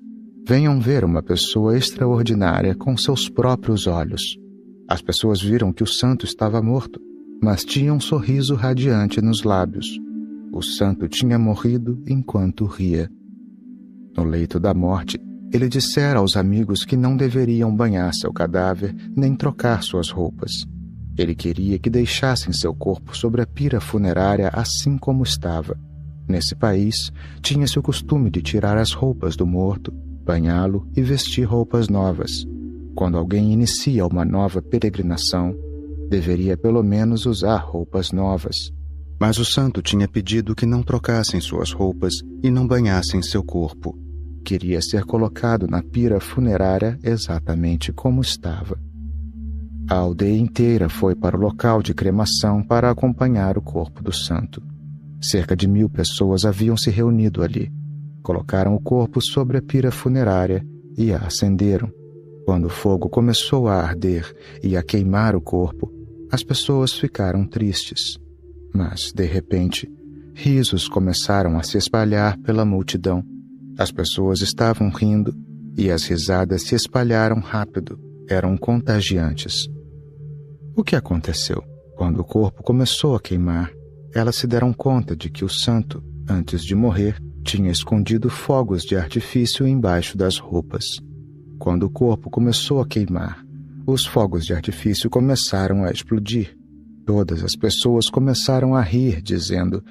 "Venham ver uma pessoa extraordinária com seus próprios olhos." As pessoas viram que o santo estava morto, mas tinha um sorriso radiante nos lábios. O santo tinha morrido enquanto ria. No leito da morte, ele dissera aos amigos que não deveriam banhar seu cadáver nem trocar suas roupas. Ele queria que deixassem seu corpo sobre a pira funerária assim como estava. Nesse país, tinha-se o costume de tirar as roupas do morto, banhá-lo e vestir roupas novas. Quando alguém inicia uma nova peregrinação, deveria pelo menos usar roupas novas. Mas o santo tinha pedido que não trocassem suas roupas e não banhassem seu corpo. Queria ser colocado na pira funerária exatamente como estava. A aldeia inteira foi para o local de cremação para acompanhar o corpo do santo. Cerca de 1000 pessoas haviam se reunido ali. Colocaram o corpo sobre a pira funerária e a acenderam. Quando o fogo começou a arder e a queimar o corpo, as pessoas ficaram tristes. Mas, de repente, risos começaram a se espalhar pela multidão. As pessoas estavam rindo e as risadas se espalharam rápido, eram contagiantes. O que aconteceu? Quando o corpo começou a queimar, elas se deram conta de que o santo, antes de morrer, tinha escondido fogos de artifício embaixo das roupas. Quando o corpo começou a queimar, os fogos de artifício começaram a explodir. Todas as pessoas começaram a rir, dizendo: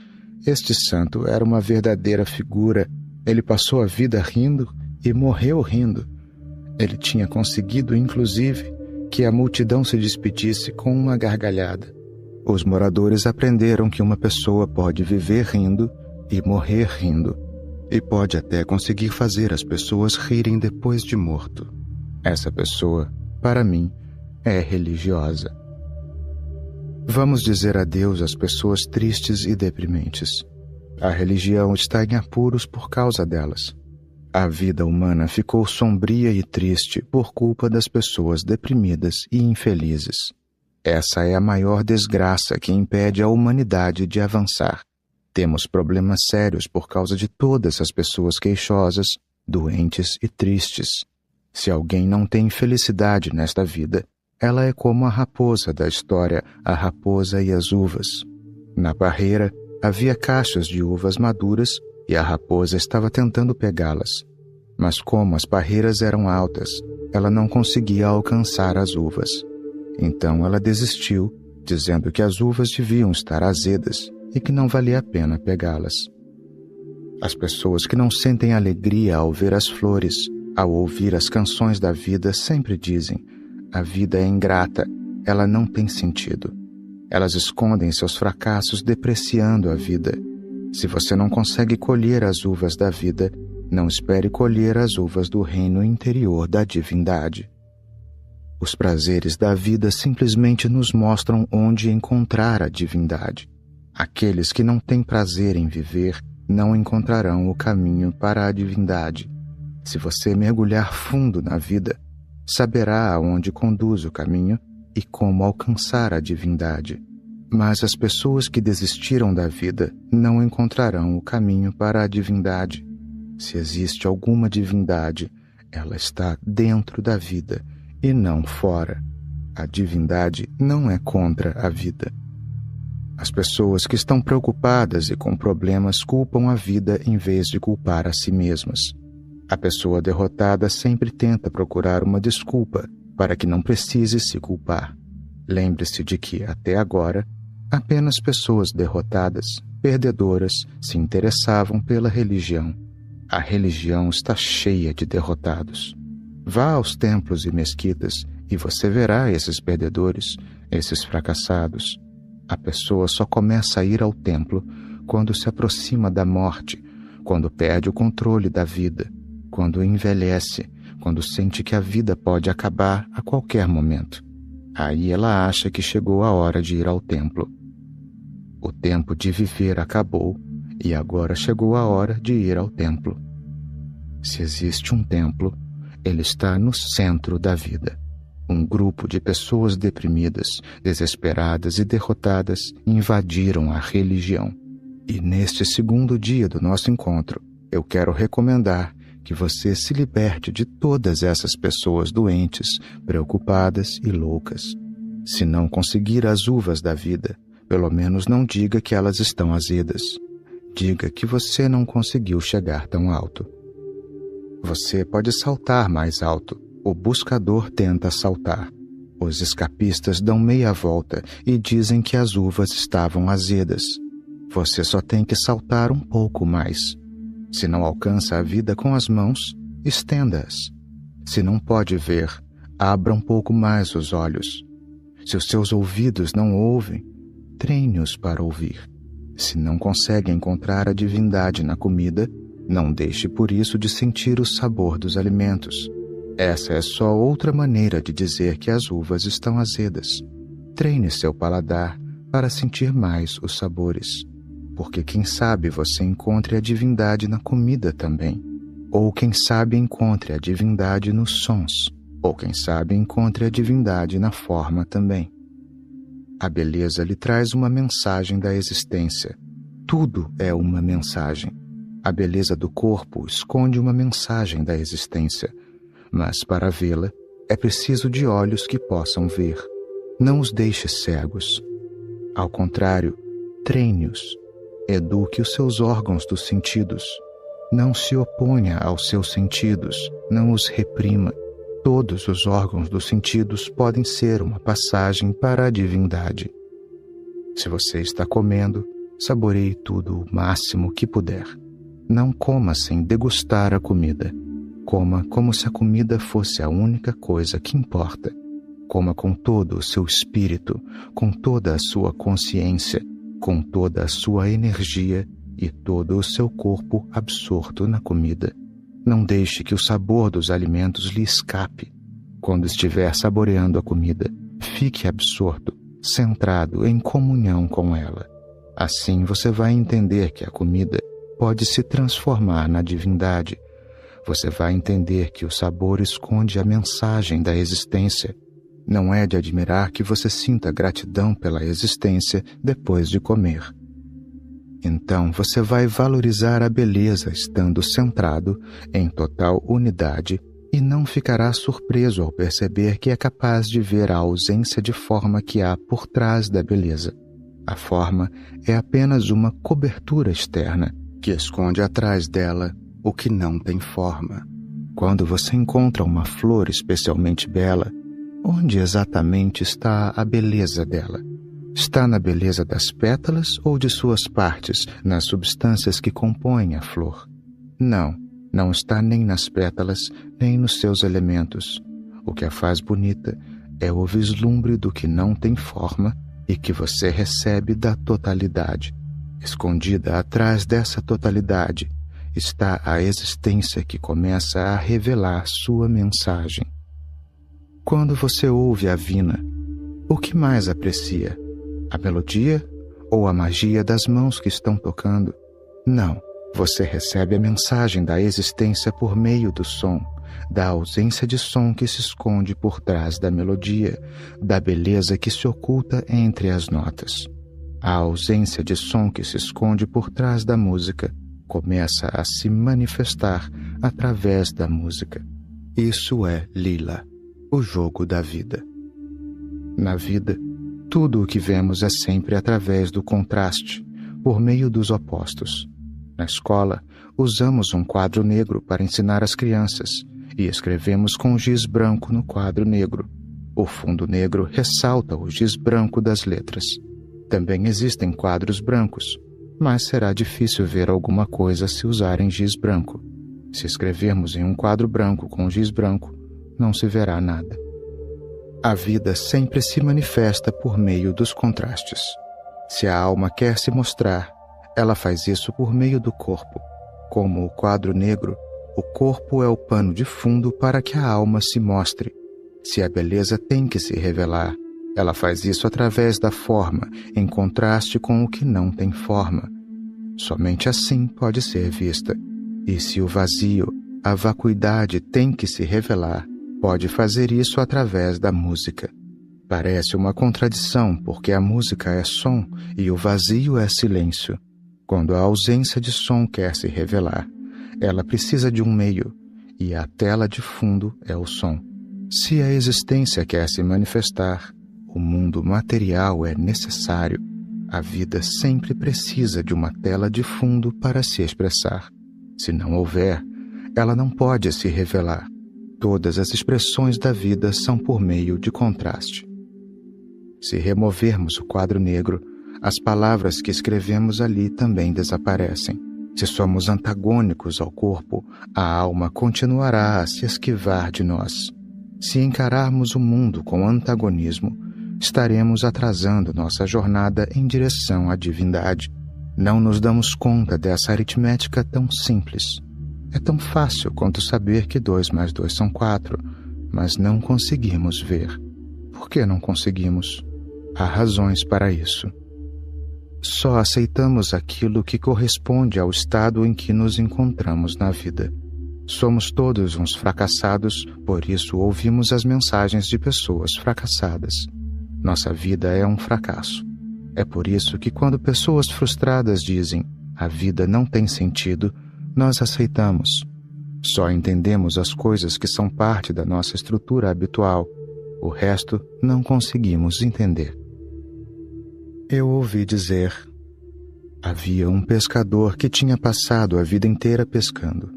"Este santo era uma verdadeira figura. Ele passou a vida rindo e morreu rindo." Ele tinha conseguido, inclusive, que a multidão se despedisse com uma gargalhada. Os moradores aprenderam que uma pessoa pode viver rindo e morrer rindo, e pode até conseguir fazer as pessoas rirem depois de morto. Essa pessoa, para mim, é religiosa. Vamos dizer adeus às pessoas tristes e deprimentes. A religião está em apuros por causa delas. A vida humana ficou sombria e triste por culpa das pessoas deprimidas e infelizes. Essa é a maior desgraça que impede a humanidade de avançar. Temos problemas sérios por causa de todas as pessoas queixosas, doentes e tristes. Se alguém não tem felicidade nesta vida, ela é como a raposa da história A Raposa e as Uvas. Na parreira havia caixas de uvas maduras e a raposa estava tentando pegá-las. Mas como as parreiras eram altas, ela não conseguia alcançar as uvas. Então ela desistiu, dizendo que as uvas deviam estar azedas e que não valia a pena pegá-las. As pessoas que não sentem alegria ao ver as flores, ao ouvir as canções da vida, sempre dizem: a vida é ingrata, ela não tem sentido. Elas escondem seus fracassos depreciando a vida. Se você não consegue colher as uvas da vida, não espere colher as uvas do reino interior da divindade. Os prazeres da vida simplesmente nos mostram onde encontrar a divindade. Aqueles que não têm prazer em viver não encontrarão o caminho para a divindade. Se você mergulhar fundo na vida, saberá aonde conduz o caminho e como alcançar a divindade. Mas as pessoas que desistiram da vida não encontrarão o caminho para a divindade. Se existe alguma divindade, ela está dentro da vida e não fora. A divindade não é contra a vida. As pessoas que estão preocupadas e com problemas culpam a vida em vez de culpar a si mesmas. A pessoa derrotada sempre tenta procurar uma desculpa para que não precise se culpar. Lembre-se de que, até agora, apenas pessoas derrotadas, perdedoras, se interessavam pela religião. A religião está cheia de derrotados. Vá aos templos e mesquitas e você verá esses perdedores, esses fracassados. A pessoa só começa a ir ao templo quando se aproxima da morte, quando perde o controle da vida, quando envelhece, quando sente que a vida pode acabar a qualquer momento. Aí ela acha que chegou a hora de ir ao templo. O tempo de viver acabou e agora chegou a hora de ir ao templo. Se existe um templo, ele está no centro da vida. Um grupo de pessoas deprimidas, desesperadas e derrotadas invadiram a religião. E neste segundo dia do nosso encontro, eu quero recomendar que você se liberte de todas essas pessoas doentes, preocupadas e loucas. Se não conseguir as uvas da vida, pelo menos não diga que elas estão azedas. Diga que você não conseguiu chegar tão alto. Você pode saltar mais alto. O buscador tenta saltar. Os escapistas dão meia volta e dizem que as uvas estavam azedas. Você só tem que saltar um pouco mais. Se não alcança a vida com as mãos, estenda-as. Se não pode ver, abra um pouco mais os olhos. Se os seus ouvidos não ouvem, treine-os para ouvir. Se não consegue encontrar a divindade na comida, não deixe por isso de sentir o sabor dos alimentos. Essa é só outra maneira de dizer que as uvas estão azedas. Treine seu paladar para sentir mais os sabores. Porque quem sabe você encontre a divindade na comida também. Ou quem sabe encontre a divindade nos sons. Ou quem sabe encontre a divindade na forma também. A beleza lhe traz uma mensagem da existência. Tudo é uma mensagem. A beleza do corpo esconde uma mensagem da existência. Mas para vê-la, é preciso de olhos que possam ver. Não os deixe cegos. Ao contrário, treine-os. Eduque os seus órgãos dos sentidos. Não se oponha aos seus sentidos, não os reprima. Todos os órgãos dos sentidos podem ser uma passagem para a divindade. Se você está comendo, saboreie tudo o máximo que puder. Não coma sem degustar a comida. Coma como se a comida fosse a única coisa que importa. Coma com todo o seu espírito, com toda a sua consciência, com toda a sua energia e todo o seu corpo absorto na comida. Não deixe que o sabor dos alimentos lhe escape. Quando estiver saboreando a comida, fique absorto, centrado em comunhão com ela. Assim você vai entender que a comida pode se transformar na divindade. Você vai entender que o sabor esconde a mensagem da existência. Não é de admirar que você sinta gratidão pela existência depois de comer. Então você vai valorizar a beleza estando centrado em total unidade e não ficará surpreso ao perceber que é capaz de ver a ausência de forma que há por trás da beleza. A forma é apenas uma cobertura externa que esconde atrás dela o que não tem forma. Quando você encontra uma flor especialmente bela, onde exatamente está a beleza dela? Está na beleza das pétalas ou de suas partes, nas substâncias que compõem a flor? Não, não está nem nas pétalas, nem nos seus elementos. O que a faz bonita é o vislumbre do que não tem forma e que você recebe da totalidade. Escondida atrás dessa totalidade está a existência que começa a revelar sua mensagem. Quando você ouve a Vina, o que mais aprecia? A melodia ou a magia das mãos que estão tocando? Não, você recebe a mensagem da existência por meio do som, da ausência de som que se esconde por trás da melodia, da beleza que se oculta entre as notas. A ausência de som que se esconde por trás da música começa a se manifestar através da música. Isso é Lila, o jogo da vida. Na vida, tudo o que vemos é sempre através do contraste, por meio dos opostos. Na escola, usamos um quadro negro para ensinar as crianças e escrevemos com giz branco no quadro negro. O fundo negro ressalta o giz branco das letras. Também existem quadros brancos, mas será difícil ver alguma coisa se usarem giz branco. Se escrevermos em um quadro branco com giz branco, não se verá nada. A vida sempre se manifesta por meio dos contrastes. Se a alma quer se mostrar, ela faz isso por meio do corpo. Como o quadro negro, o corpo é o pano de fundo para que a alma se mostre. Se a beleza tem que se revelar, ela faz isso através da forma, em contraste com o que não tem forma. Somente assim pode ser vista. E se o vazio, a vacuidade tem que se revelar, pode fazer isso através da música. Parece uma contradição, porque a música é som e o vazio é silêncio. Quando a ausência de som quer se revelar, ela precisa de um meio, e a tela de fundo é o som. Se a existência quer se manifestar, o mundo material é necessário. A vida sempre precisa de uma tela de fundo para se expressar. Se não houver, ela não pode se revelar. Todas as expressões da vida são por meio de contraste. Se removermos o quadro negro, as palavras que escrevemos ali também desaparecem. Se somos antagônicos ao corpo, a alma continuará a se esquivar de nós. Se encararmos o mundo com antagonismo, estaremos atrasando nossa jornada em direção à divindade. Não nos damos conta dessa aritmética tão simples. É tão fácil quanto saber que 2 mais 2 são 4, mas não conseguimos ver. Por que não conseguimos? Há razões para isso. Só aceitamos aquilo que corresponde ao estado em que nos encontramos na vida. Somos todos uns fracassados, por isso ouvimos as mensagens de pessoas fracassadas. Nossa vida é um fracasso. É por isso que quando pessoas frustradas dizem "a vida não tem sentido", nós aceitamos. Só entendemos as coisas que são parte da nossa estrutura habitual. O resto não conseguimos entender. Eu ouvi dizer: havia um pescador que tinha passado a vida inteira pescando.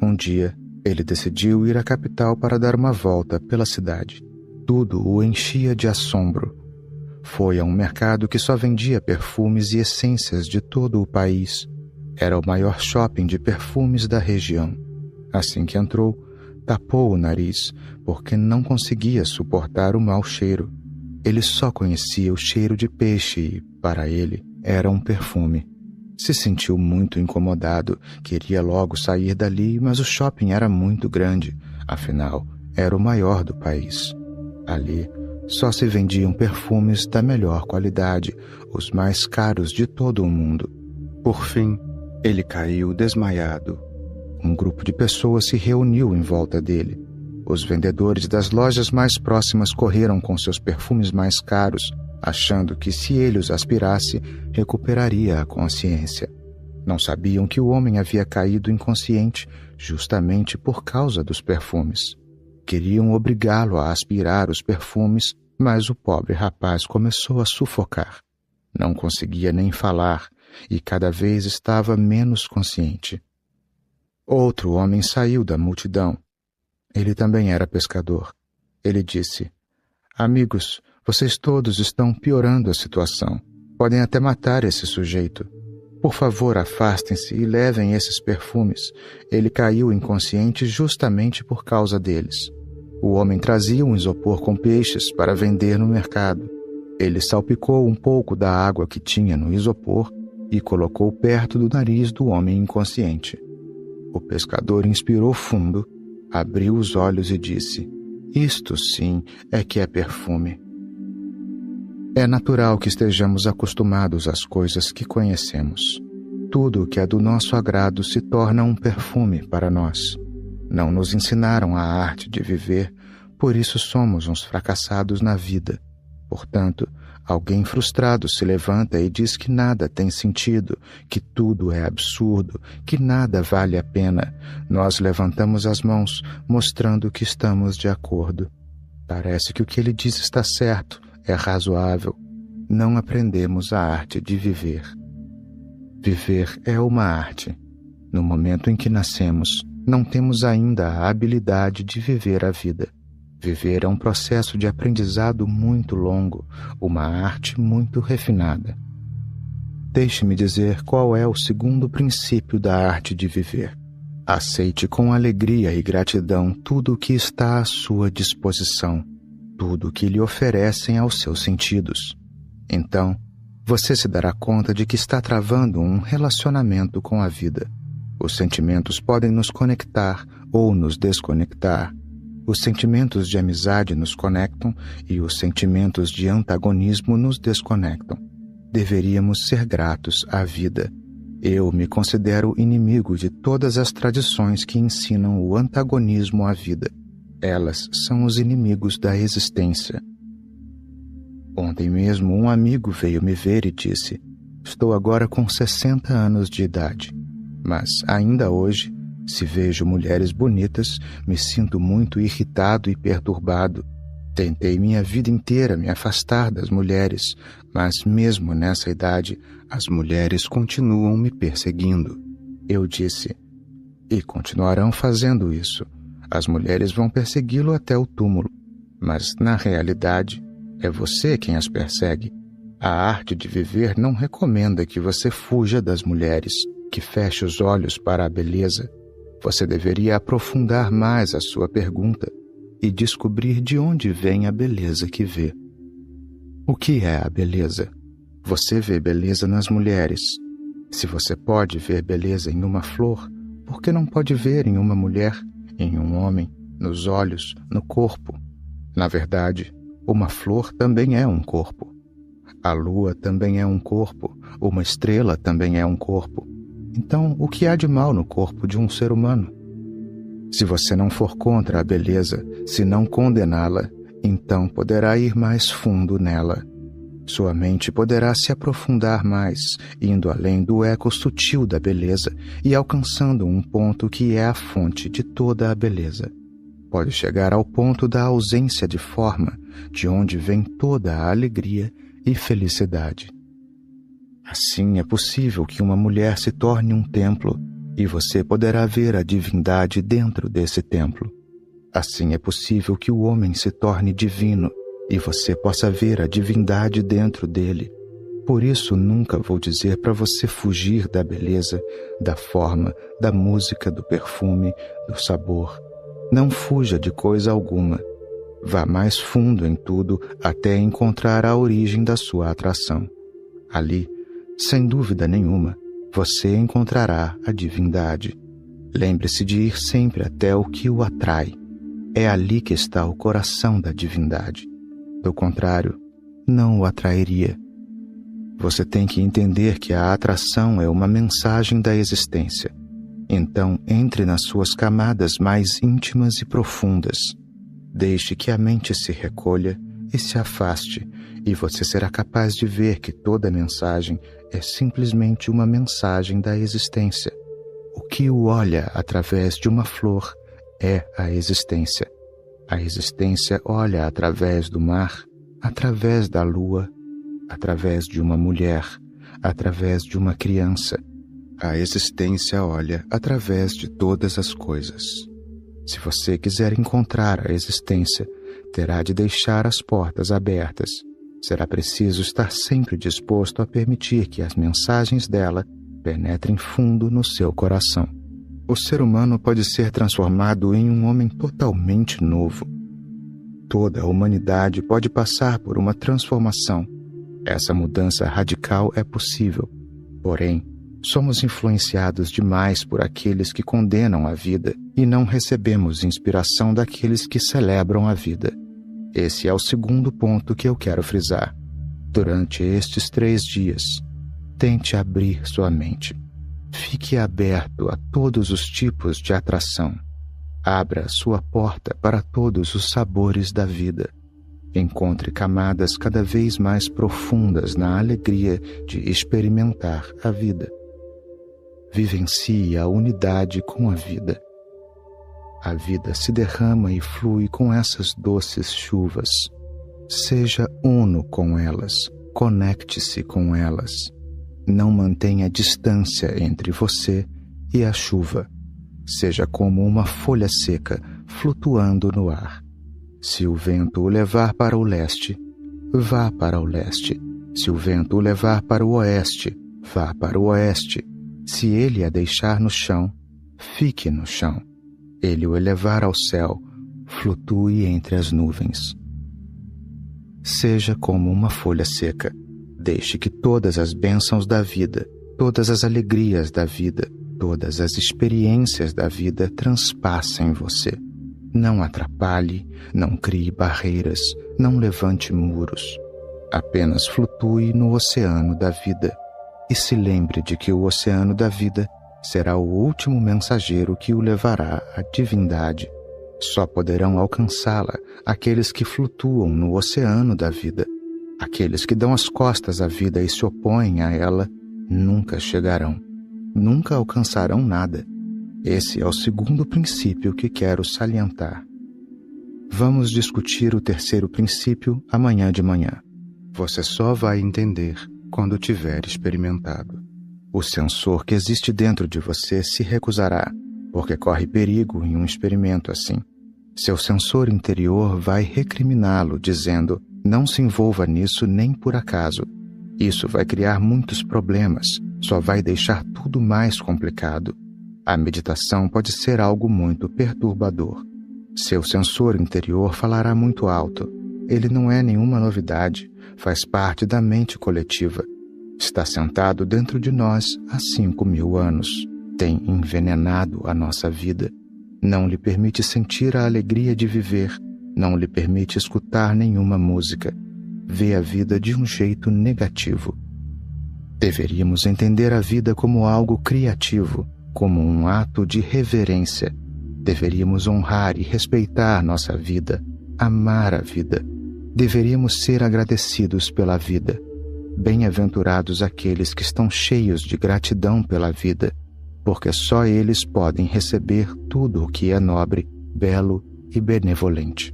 Um dia, ele decidiu ir à capital para dar uma volta pela cidade. Tudo o enchia de assombro. Foi a um mercado que só vendia perfumes e essências de todo o país. Era o maior shopping de perfumes da região. Assim que entrou, tapou o nariz, porque não conseguia suportar o mau cheiro. Ele só conhecia o cheiro de peixe e, para ele, era um perfume. Se sentiu muito incomodado, queria logo sair dali, mas o shopping era muito grande, afinal, era o maior do país. Ali, só se vendiam perfumes da melhor qualidade, os mais caros de todo o mundo. Por fim, ele caiu desmaiado. Um grupo de pessoas se reuniu em volta dele. Os vendedores das lojas mais próximas correram com seus perfumes mais caros, achando que se ele os aspirasse, recuperaria a consciência. Não sabiam que o homem havia caído inconsciente justamente por causa dos perfumes. Queriam obrigá-lo a aspirar os perfumes, mas o pobre rapaz começou a sufocar. Não conseguia nem falar e cada vez estava menos consciente. Outro homem saiu da multidão. Ele também era pescador. Ele disse: "Amigos, vocês todos estão piorando a situação. Podem até matar esse sujeito. Por favor, afastem-se e levem esses perfumes. Ele caiu inconsciente justamente por causa deles." O homem trazia um isopor com peixes para vender no mercado. Ele salpicou um pouco da água que tinha no isopor e colocou perto do nariz do homem inconsciente. O pescador inspirou fundo, abriu os olhos e disse: "Isto sim é que é perfume." É natural que estejamos acostumados às coisas que conhecemos. Tudo o que é do nosso agrado se torna um perfume para nós. Não nos ensinaram a arte de viver, por isso somos uns fracassados na vida. Portanto, alguém frustrado se levanta e diz que nada tem sentido, que tudo é absurdo, que nada vale a pena. Nós levantamos as mãos, mostrando que estamos de acordo. Parece que o que ele diz está certo, é razoável. Não aprendemos a arte de viver. Viver é uma arte. No momento em que nascemos, não temos ainda a habilidade de viver a vida. Viver é um processo de aprendizado muito longo, uma arte muito refinada. Deixe-me dizer qual é o segundo princípio da arte de viver. Aceite com alegria e gratidão tudo o que está à sua disposição, tudo o que lhe oferecem aos seus sentidos. Então, você se dará conta de que está travando um relacionamento com a vida. Os sentimentos podem nos conectar ou nos desconectar. Os sentimentos de amizade nos conectam e os sentimentos de antagonismo nos desconectam. Deveríamos ser gratos à vida. Eu me considero inimigo de todas as tradições que ensinam o antagonismo à vida. Elas são os inimigos da existência. Ontem mesmo um amigo veio me ver e disse: "Estou agora com 60 anos de idade, mas ainda hoje, se vejo mulheres bonitas, me sinto muito irritado e perturbado. Tentei minha vida inteira me afastar das mulheres, mas mesmo nessa idade, as mulheres continuam me perseguindo." Eu disse: "E continuarão fazendo isso. As mulheres vão persegui-lo até o túmulo, mas na realidade, é você quem as persegue. A arte de viver não recomenda que você fuja das mulheres, que feche os olhos para a beleza. Você deveria aprofundar mais a sua pergunta e descobrir de onde vem a beleza que vê. O que é a beleza? Você vê beleza nas mulheres. Se você pode ver beleza em uma flor, por que não pode ver em uma mulher, em um homem, nos olhos, no corpo? Na verdade, uma flor também é um corpo. A lua também é um corpo, uma estrela também é um corpo. Então, o que há de mal no corpo de um ser humano? Se você não for contra a beleza, se não condená-la, então poderá ir mais fundo nela. Sua mente poderá se aprofundar mais, indo além do eco sutil da beleza e alcançando um ponto que é a fonte de toda a beleza. Pode chegar ao ponto da ausência de forma, de onde vem toda a alegria e felicidade. Assim é possível que uma mulher se torne um templo e você poderá ver a divindade dentro desse templo. Assim é possível que o homem se torne divino e você possa ver a divindade dentro dele. Por isso nunca vou dizer para você fugir da beleza, da forma, da música, do perfume, do sabor. Não fuja de coisa alguma. Vá mais fundo em tudo até encontrar a origem da sua atração. Ali, sem dúvida nenhuma, você encontrará a divindade. Lembre-se de ir sempre até o que o atrai. É ali que está o coração da divindade. Do contrário, não o atrairia. Você tem que entender que a atração é uma mensagem da existência. Então, entre nas suas camadas mais íntimas e profundas. Deixe que a mente se recolha e se afaste, e você será capaz de ver que toda mensagem é simplesmente uma mensagem da existência. O que o olha através de uma flor é a existência. A existência olha através do mar, através da lua, através de uma mulher, através de uma criança. A existência olha através de todas as coisas. Se você quiser encontrar a existência, terá de deixar as portas abertas. Será preciso estar sempre disposto a permitir que as mensagens dela penetrem fundo no seu coração. O ser humano pode ser transformado em um homem totalmente novo. Toda a humanidade pode passar por uma transformação. Essa mudança radical é possível. Porém, somos influenciados demais por aqueles que condenam a vida e não recebemos inspiração daqueles que celebram a vida. Esse é o segundo ponto que eu quero frisar. Durante estes 3 dias, tente abrir sua mente. Fique aberto a todos os tipos de atração. Abra sua porta para todos os sabores da vida. Encontre camadas cada vez mais profundas na alegria de experimentar a vida. Vivencie a unidade com a vida. A vida se derrama e flui com essas doces chuvas. Seja uno com elas, conecte-se com elas. Não mantenha distância entre você e a chuva. Seja como uma folha seca flutuando no ar. Se o vento o levar para o leste, vá para o leste. Se o vento o levar para o oeste, vá para o oeste. Se ele a deixar no chão, fique no chão. Ele o elevar ao céu, flutue entre as nuvens. Seja como uma folha seca. Deixe que todas as bênçãos da vida, todas as alegrias da vida, todas as experiências da vida transpassem você. Não atrapalhe, não crie barreiras, não levante muros. Apenas flutue no oceano da vida. E se lembre de que o oceano da vida será o último mensageiro que o levará à divindade. Só poderão alcançá-la aqueles que flutuam no oceano da vida. Aqueles que dão as costas à vida e se opõem a ela nunca chegarão. Nunca alcançarão nada. Esse é o segundo princípio que quero salientar. Vamos discutir o terceiro princípio amanhã de manhã. Você só vai entender quando tiver experimentado. O sensor que existe dentro de você se recusará, porque corre perigo em um experimento assim. Seu sensor interior vai recriminá-lo, dizendo: não se envolva nisso nem por acaso. Isso vai criar muitos problemas, só vai deixar tudo mais complicado. A meditação pode ser algo muito perturbador. Seu sensor interior falará muito alto. Ele não é nenhuma novidade, faz parte da mente coletiva. Está sentado dentro de nós há 5.000 anos. Tem envenenado a nossa vida. Não lhe permite sentir a alegria de viver. Não lhe permite escutar nenhuma música. Vê a vida de um jeito negativo. Deveríamos entender a vida como algo criativo, como um ato de reverência. Deveríamos honrar e respeitar nossa vida, amar a vida. Deveríamos ser agradecidos pela vida. Bem-aventurados aqueles que estão cheios de gratidão pela vida, porque só eles podem receber tudo o que é nobre, belo e benevolente.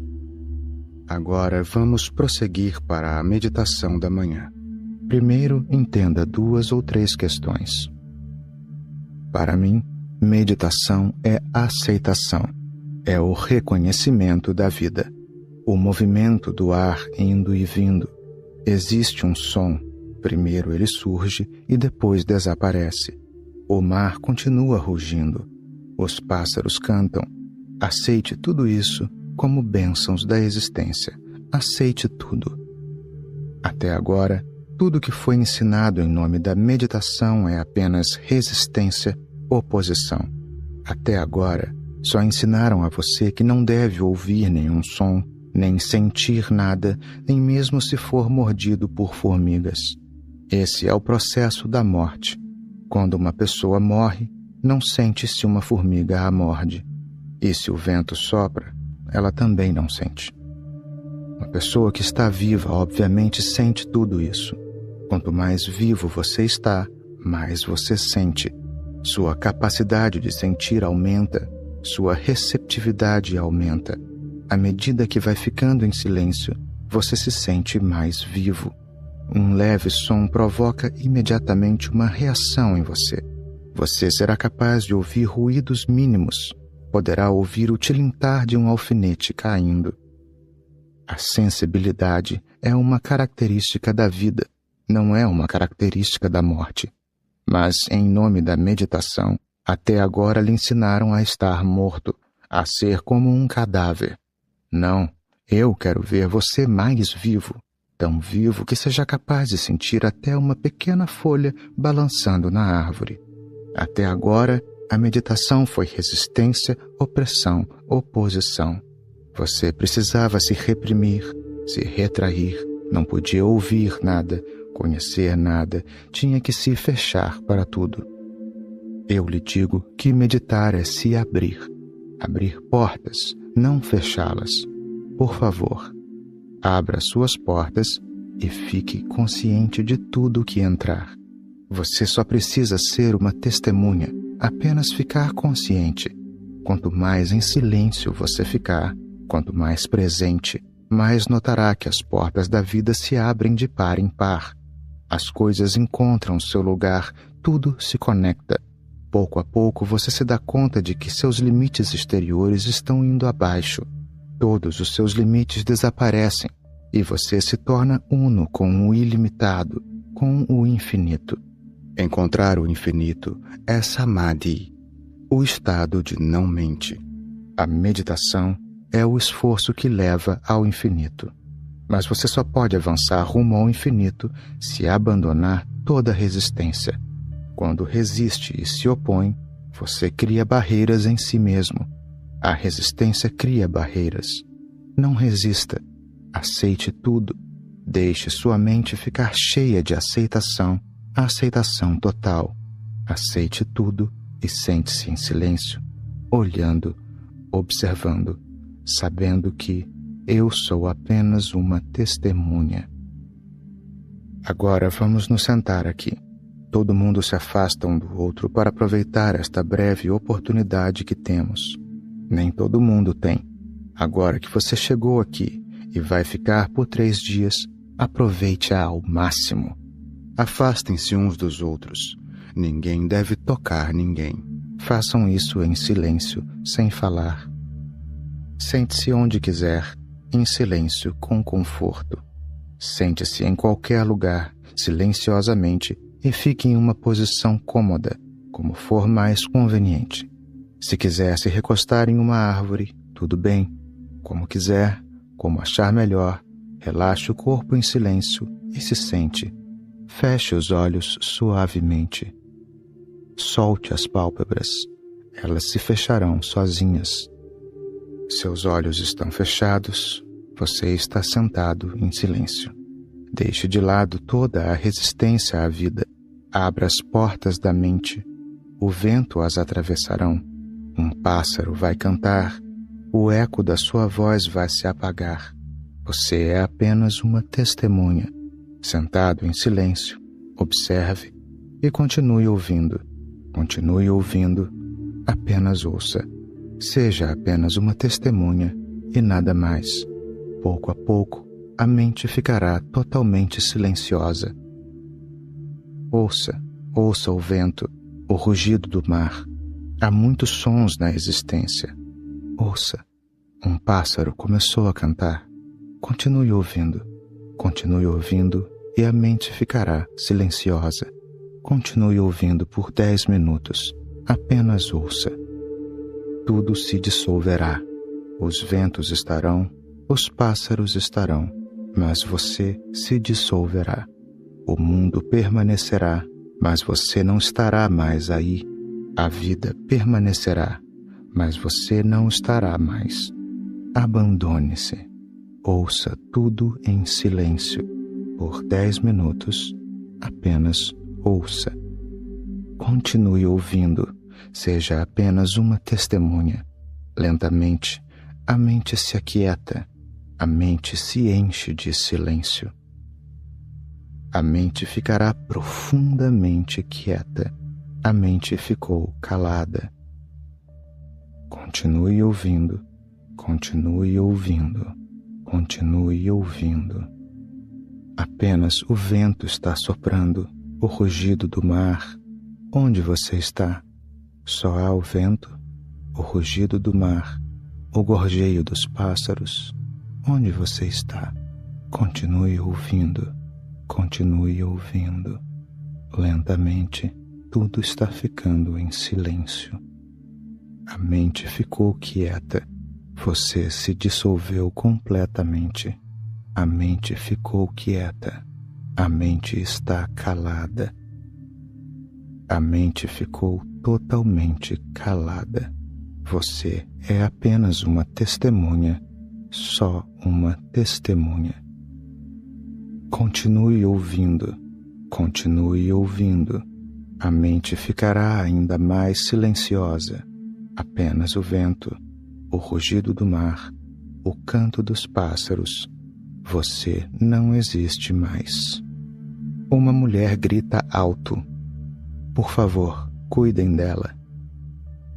Agora vamos prosseguir para a meditação da manhã. Primeiro, entenda 2 ou 3 questões. Para mim, meditação é aceitação, é o reconhecimento da vida, o movimento do ar indo e vindo. Existe um som, primeiro ele surge e depois desaparece. O mar continua rugindo, os pássaros cantam. Aceite tudo isso como bênçãos da existência. Aceite tudo. Até agora, tudo que foi ensinado em nome da meditação é apenas resistência, oposição. Até agora, só ensinaram a você que não deve ouvir nenhum som, nem sentir nada, nem mesmo se for mordido por formigas. Esse é o processo da morte. Quando uma pessoa morre, não sente se uma formiga a morde. E se o vento sopra, ela também não sente. Uma pessoa que está viva, obviamente, sente tudo isso. Quanto mais vivo você está, mais você sente. Sua capacidade de sentir aumenta, sua receptividade aumenta. À medida que vai ficando em silêncio, você se sente mais vivo. Um leve som provoca imediatamente uma reação em você. Você será capaz de ouvir ruídos mínimos. Poderá ouvir o tilintar de um alfinete caindo. A sensibilidade é uma característica da vida, não é uma característica da morte. Mas, em nome da meditação, até agora lhe ensinaram a estar morto, a ser como um cadáver. Não, Eu quero ver você mais vivo, tão vivo que seja capaz de sentir até uma pequena folha balançando na árvore. Até agora, a meditação foi resistência, opressão, oposição. Você precisava se reprimir, se retrair, não podia ouvir nada, conhecer nada, tinha que se fechar para tudo. Eu lhe digo que meditar é se abrir portas, não fechá-las. Por favor, abra suas portas e fique consciente de tudo que entrar. Você só precisa ser uma testemunha, apenas ficar consciente. Quanto mais em silêncio você ficar, quanto mais presente, mais notará que as portas da vida se abrem de par em par. As coisas encontram seu lugar, tudo se conecta. Pouco a pouco você se dá conta de que seus limites exteriores estão indo abaixo. Todos os seus limites desaparecem e você se torna uno com o ilimitado, com o infinito. Encontrar o infinito é Samadhi, o estado de não mente. A meditação é o esforço que leva ao infinito. Mas você só pode avançar rumo ao infinito se abandonar toda resistência. Quando resiste e se opõe, você cria barreiras em si mesmo. A resistência cria barreiras. Não resista. Aceite tudo. Deixe sua mente ficar cheia de aceitação, a aceitação total. Aceite tudo e sente-se em silêncio, olhando, observando, sabendo que eu sou apenas uma testemunha. Agora vamos nos sentar aqui. Todo mundo se afasta um do outro para aproveitar esta breve oportunidade que temos. Nem todo mundo tem. Agora que você chegou aqui e vai ficar por 3 dias, aproveite-a ao máximo. Afastem-se uns dos outros. Ninguém deve tocar ninguém. Façam isso em silêncio, sem falar. Sente-se onde quiser, em silêncio, com conforto. Sente-se em qualquer lugar, silenciosamente, e fique em uma posição cômoda, como for mais conveniente. Se quiser se recostar em uma árvore, tudo bem. Como quiser, como achar melhor, relaxe o corpo em silêncio e se sente. Feche os olhos suavemente. Solte as pálpebras. Elas se fecharão sozinhas. Seus olhos estão fechados. Você está sentado em silêncio. Deixe de lado toda a resistência à vida. Abra as portas da mente. O vento as atravessarão. Um pássaro vai cantar. O eco da sua voz vai se apagar. Você é apenas uma testemunha. Sentado em silêncio, observe e continue ouvindo. Continue ouvindo. Apenas ouça. Seja apenas uma testemunha e nada mais. Pouco a pouco, a mente ficará totalmente silenciosa. Ouça, ouça o vento, o rugido do mar. Há muitos sons na existência. Ouça. Um pássaro começou a cantar. Continue ouvindo e a mente ficará silenciosa. Continue ouvindo por 10 minutos. Apenas ouça. Tudo se dissolverá. Os ventos estarão, os pássaros estarão, mas você se dissolverá. O mundo permanecerá, mas você não estará mais aí. A vida permanecerá, mas você não estará mais. Abandone-se. Ouça tudo em silêncio. Por 10 minutos, apenas ouça. Continue ouvindo. Seja apenas uma testemunha. Lentamente, a mente se aquieta. A mente se enche de silêncio. A mente ficará profundamente quieta. A mente ficou calada. Continue ouvindo. Continue ouvindo. Continue ouvindo. Apenas o vento está soprando, o rugido do mar. Onde você está? Só há o vento, o rugido do mar, o gorjeio dos pássaros. Onde você está? Continue ouvindo. Continue ouvindo. Lentamente, tudo está ficando em silêncio. A mente ficou quieta. Você se dissolveu completamente. A mente ficou quieta. A mente está calada. A mente ficou totalmente calada. Você é apenas uma testemunha, só uma testemunha. Continue ouvindo, continue ouvindo. A mente ficará ainda mais silenciosa. Apenas o vento, o rugido do mar, o canto dos pássaros. Você não existe mais. Uma mulher grita alto. Por favor, cuidem dela.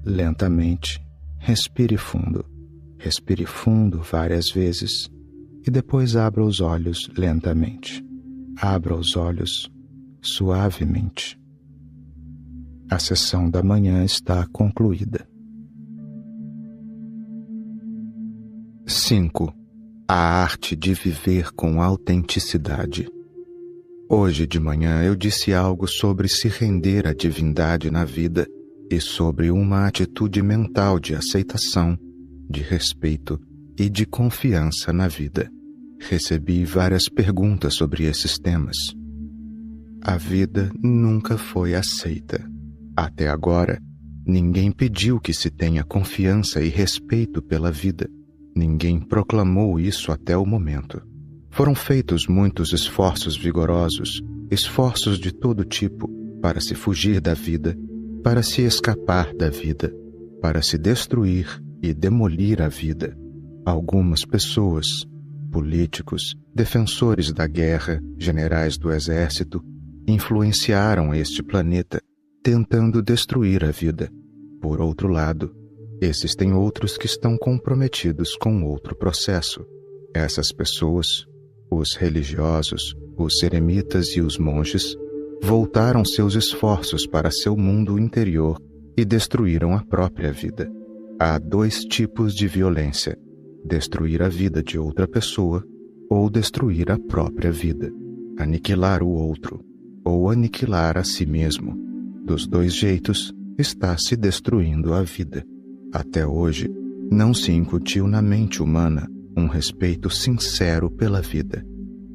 Lentamente, respire fundo. Respire fundo várias vezes e depois abra os olhos lentamente. Abra os olhos suavemente. A sessão da manhã está concluída. 5. A arte de viver com autenticidade. Hoje de manhã eu disse algo sobre se render à divindade na vida e sobre uma atitude mental de aceitação, de respeito e de confiança na vida. Recebi várias perguntas sobre esses temas. A vida nunca foi aceita. Até agora, ninguém pediu que se tenha confiança e respeito pela vida. Ninguém proclamou isso até o momento. Foram feitos muitos esforços vigorosos, esforços de todo tipo, para se fugir da vida, para se escapar da vida, para se destruir e demolir a vida. Algumas pessoas, políticos, defensores da guerra, generais do exército, influenciaram este planeta, tentando destruir a vida. Por outro lado, existem outros que estão comprometidos com outro processo. Essas pessoas, os religiosos, os eremitas e os monges, voltaram seus esforços para seu mundo interior e destruíram a própria vida. Há 2 tipos de violência: destruir a vida de outra pessoa ou destruir a própria vida, aniquilar o outro ou aniquilar a si mesmo. Dos 2 jeitos, está se destruindo a vida. Até hoje, não se incutiu na mente humana um respeito sincero pela vida.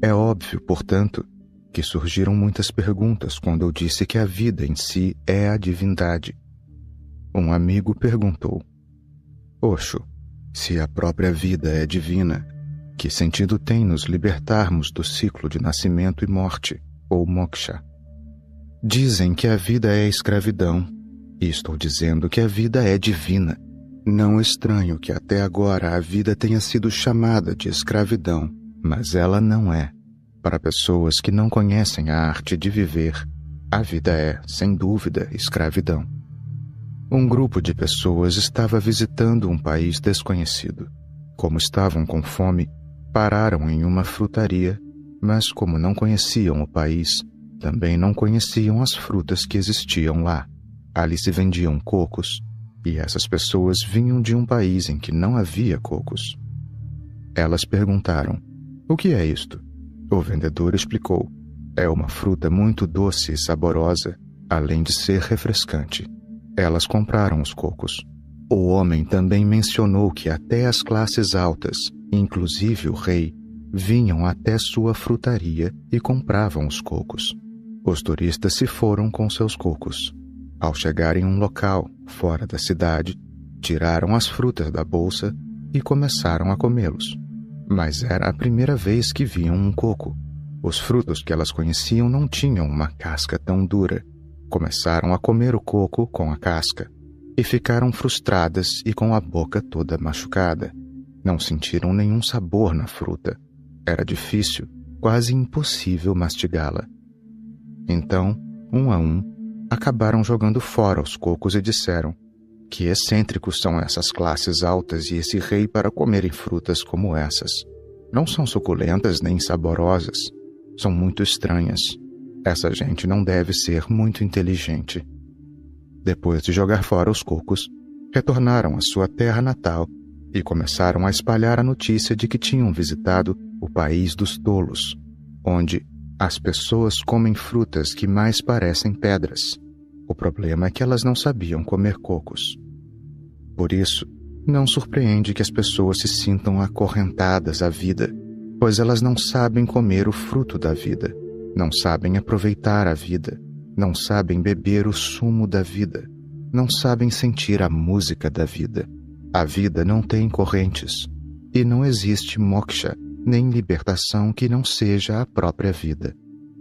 É óbvio, portanto, que surgiram muitas perguntas quando eu disse que a vida em si é a divindade. Um amigo perguntou: Osho, se a própria vida é divina, que sentido tem nos libertarmos do ciclo de nascimento e morte, ou moksha? Dizem que a vida é escravidão, e estou dizendo que a vida é divina. Não estranho que até agora a vida tenha sido chamada de escravidão, mas ela não é. Para pessoas que não conhecem a arte de viver, a vida é, sem dúvida, escravidão. Um grupo de pessoas estava visitando um país desconhecido. Como estavam com fome, pararam em uma frutaria, mas como não conheciam o país, também não conheciam as frutas que existiam lá. Ali se vendiam cocos, e essas pessoas vinham de um país em que não havia cocos. Elas perguntaram: o que é isto? O vendedor explicou: é uma fruta muito doce e saborosa, além de ser refrescante. Elas compraram os cocos. O homem também mencionou que até as classes altas, inclusive o rei, vinham até sua frutaria e compravam os cocos. Os turistas se foram com seus cocos. Ao chegar em um local, fora da cidade, tiraram as frutas da bolsa e começaram a comê-los. Mas era a primeira vez que viam um coco. Os frutos que elas conheciam não tinham uma casca tão dura. Começaram a comer o coco com a casca e ficaram frustradas e com a boca toda machucada. Não sentiram nenhum sabor na fruta. Era difícil, quase impossível mastigá-la. Então, um a um, acabaram jogando fora os cocos e disseram: que excêntricos são essas classes altas e esse rei para comerem frutas como essas. Não são suculentas nem saborosas. São muito estranhas. Essa gente não deve ser muito inteligente. Depois de jogar fora os cocos, retornaram à sua terra natal e começaram a espalhar a notícia de que tinham visitado o país dos tolos, onde as pessoas comem frutas que mais parecem pedras. O problema é que elas não sabiam comer cocos. Por isso, Não surpreende que as pessoas se sintam acorrentadas à vida, pois elas não sabem comer o fruto da vida, não sabem aproveitar a vida, não sabem beber o sumo da vida, não sabem sentir a música da vida. A vida não tem correntes, e não existe moksha, nem libertação que não seja a própria vida.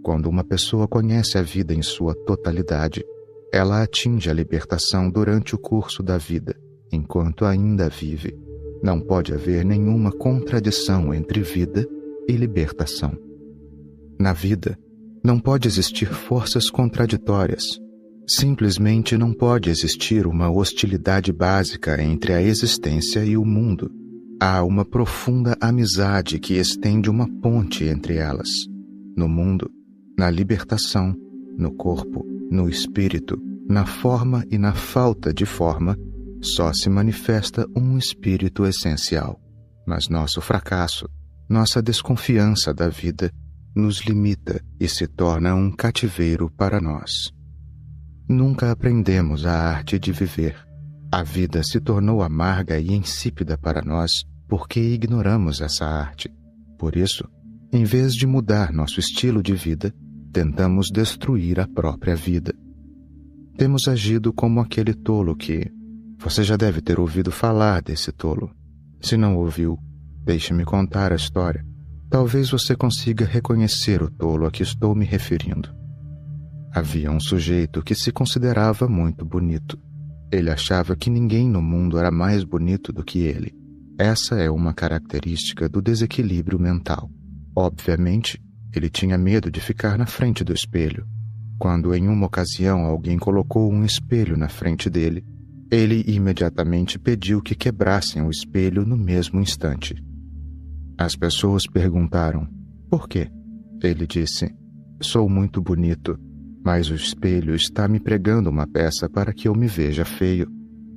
Quando uma pessoa conhece a vida em sua totalidade, ela atinge a libertação durante o curso da vida, enquanto ainda vive. Não pode haver nenhuma contradição entre vida e libertação. Na vida, não pode existir forças contraditórias. Simplesmente não pode existir uma hostilidade básica entre a existência e o mundo. Há uma profunda amizade que estende uma ponte entre elas. No mundo, na libertação, no corpo, no espírito, na forma e na falta de forma, só se manifesta um espírito essencial. Mas nosso fracasso, nossa desconfiança da vida, nos limita e se torna um cativeiro para nós. Nunca aprendemos a arte de viver. A vida se tornou amarga e insípida para nós porque ignoramos essa arte. Por isso, em vez de mudar nosso estilo de vida, tentamos destruir a própria vida. Temos agido como aquele tolo que... Você já deve ter ouvido falar desse tolo. Se não ouviu, deixe-me contar a história. Talvez você consiga reconhecer o tolo a que estou me referindo. Havia um sujeito que se considerava muito bonito. Ele achava que ninguém no mundo era mais bonito do que ele. Essa é uma característica do desequilíbrio mental. Obviamente, ele tinha medo de ficar na frente do espelho. Quando em uma ocasião alguém colocou um espelho na frente dele, ele imediatamente pediu que quebrassem o espelho no mesmo instante. As pessoas perguntaram, por quê? Ele disse, sou muito bonito, mas o espelho está me pregando uma peça para que eu me veja feio.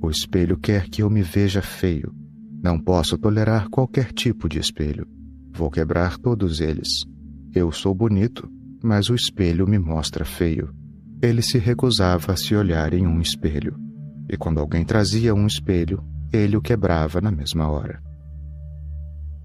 O espelho quer que eu me veja feio. Não posso tolerar qualquer tipo de espelho. Vou quebrar todos eles. Eu sou bonito, mas o espelho me mostra feio. Ele se recusava a se olhar em um espelho. E quando alguém trazia um espelho, ele o quebrava na mesma hora.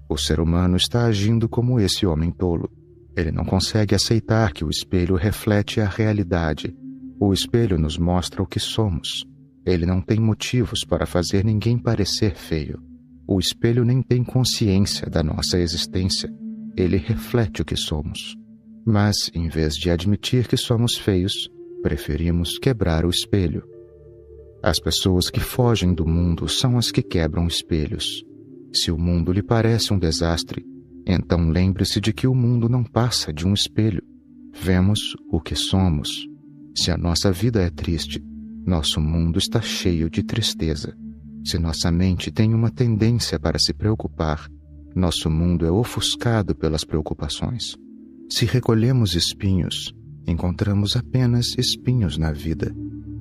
O ser humano está agindo como esse homem tolo. Ele não consegue aceitar que o espelho reflete a realidade. O espelho nos mostra o que somos. Ele não tem motivos para fazer ninguém parecer feio. O espelho nem tem consciência da nossa existência. Ele reflete o que somos. Mas, em vez de admitir que somos feios, preferimos quebrar o espelho. As pessoas que fogem do mundo são as que quebram espelhos. Se o mundo lhe parece um desastre, então lembre-se de que o mundo não passa de um espelho. Vemos o que somos. Se a nossa vida é triste, nosso mundo está cheio de tristeza. Se nossa mente tem uma tendência para se preocupar, nosso mundo é ofuscado pelas preocupações. Se recolhemos espinhos, encontramos apenas espinhos na vida.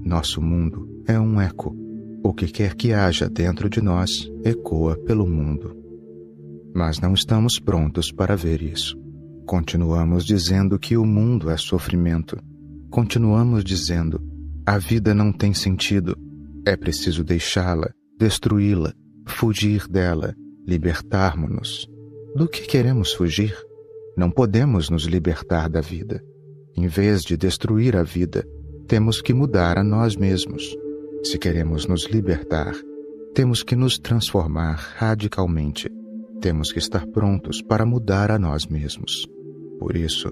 Nosso mundo é um eco. O que quer que haja dentro de nós ecoa pelo mundo. Mas não estamos prontos para ver isso. Continuamos dizendo que o mundo é sofrimento. Continuamos dizendo, a vida não tem sentido. É preciso deixá-la, destruí-la, fugir dela, libertarmos-nos. Do que queremos fugir? Não podemos nos libertar da vida. Em vez de destruir a vida, temos que mudar a nós mesmos. Se queremos nos libertar, temos que nos transformar radicalmente. Temos que estar prontos para mudar a nós mesmos. Por isso,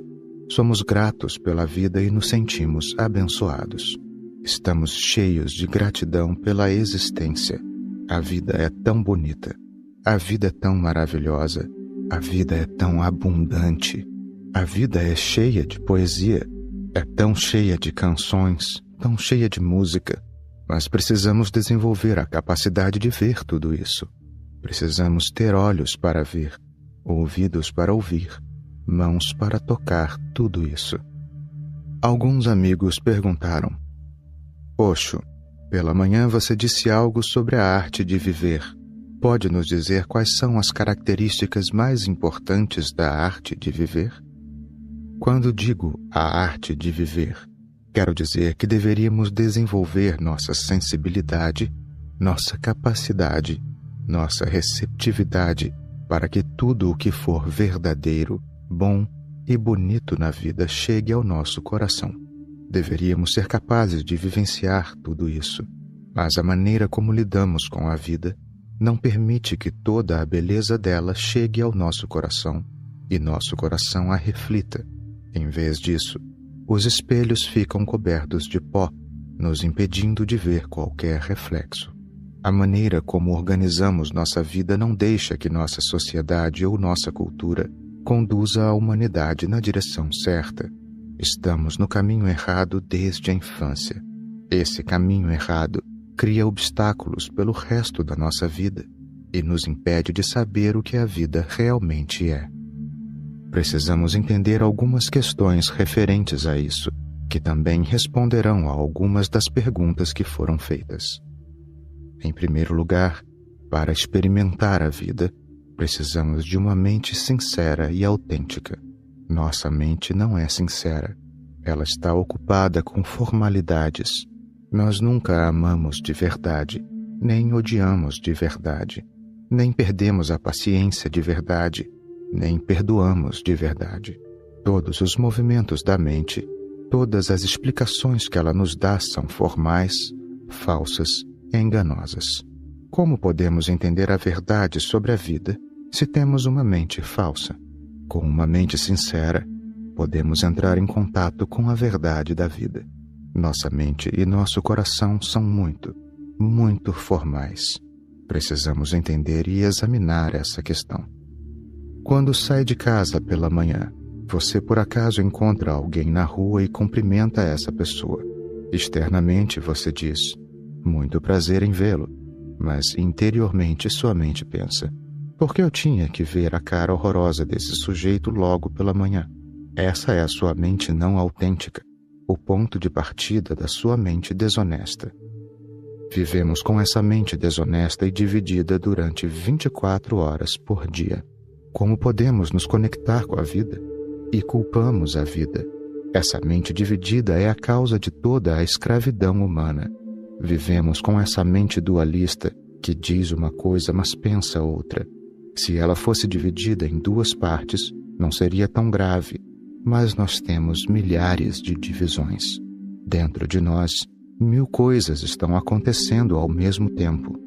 somos gratos pela vida e nos sentimos abençoados. Estamos cheios de gratidão pela existência. A vida é tão bonita. A vida é tão maravilhosa. A vida é tão abundante. A vida é cheia de poesia. É tão cheia de canções, tão cheia de música. Mas precisamos desenvolver a capacidade de ver tudo isso. Precisamos ter olhos para ver, ouvidos para ouvir, mãos para tocar tudo isso. Alguns amigos perguntaram, Osho, pela manhã você disse algo sobre a arte de viver. Pode nos dizer quais são as características mais importantes da arte de viver? Quando digo a arte de viver, quero dizer que deveríamos desenvolver nossa sensibilidade, nossa capacidade nossa receptividade para que tudo o que for verdadeiro, bom e bonito na vida chegue ao nosso coração. Deveríamos ser capazes de vivenciar tudo isso, mas a maneira como lidamos com a vida não permite que toda a beleza dela chegue ao nosso coração e nosso coração a reflita. Em vez disso, os espelhos ficam cobertos de pó, nos impedindo de ver qualquer reflexo. A maneira como organizamos nossa vida não deixa que nossa sociedade ou nossa cultura conduza a humanidade na direção certa. Estamos no caminho errado desde a infância. Esse caminho errado cria obstáculos pelo resto da nossa vida e nos impede de saber o que a vida realmente é. Precisamos entender algumas questões referentes a isso, que também responderão a algumas das perguntas que foram feitas. Em primeiro lugar, para experimentar a vida, precisamos de uma mente sincera e autêntica. Nossa mente não é sincera. Ela está ocupada com formalidades. Nós nunca a amamos de verdade, nem odiamos de verdade, nem perdemos a paciência de verdade, nem perdoamos de verdade. Todos os movimentos da mente, todas as explicações que ela nos dá são formais, falsas e enganosas. Como podemos entender a verdade sobre a vida se temos uma mente falsa? Com uma mente sincera, podemos entrar em contato com a verdade da vida. Nossa mente e nosso coração são muito, muito formais. Precisamos entender e examinar essa questão. Quando sai de casa pela manhã, você por acaso encontra alguém na rua e cumprimenta essa pessoa. Externamente você diz, muito prazer em vê-lo, mas interiormente sua mente pensa, por que eu tinha que ver a cara horrorosa desse sujeito logo pela manhã? Essa é a sua mente não autêntica, o ponto de partida da sua mente desonesta. Vivemos com essa mente desonesta e dividida durante 24 horas por dia. Como podemos nos conectar com a vida? E culpamos a vida. Essa mente dividida é a causa de toda a escravidão humana. Vivemos com essa mente dualista que diz uma coisa mas pensa outra. Se ela fosse dividida em duas partes, não seria tão grave, mas nós temos milhares de divisões. Dentro de nós, 1000 coisas estão acontecendo ao mesmo tempo.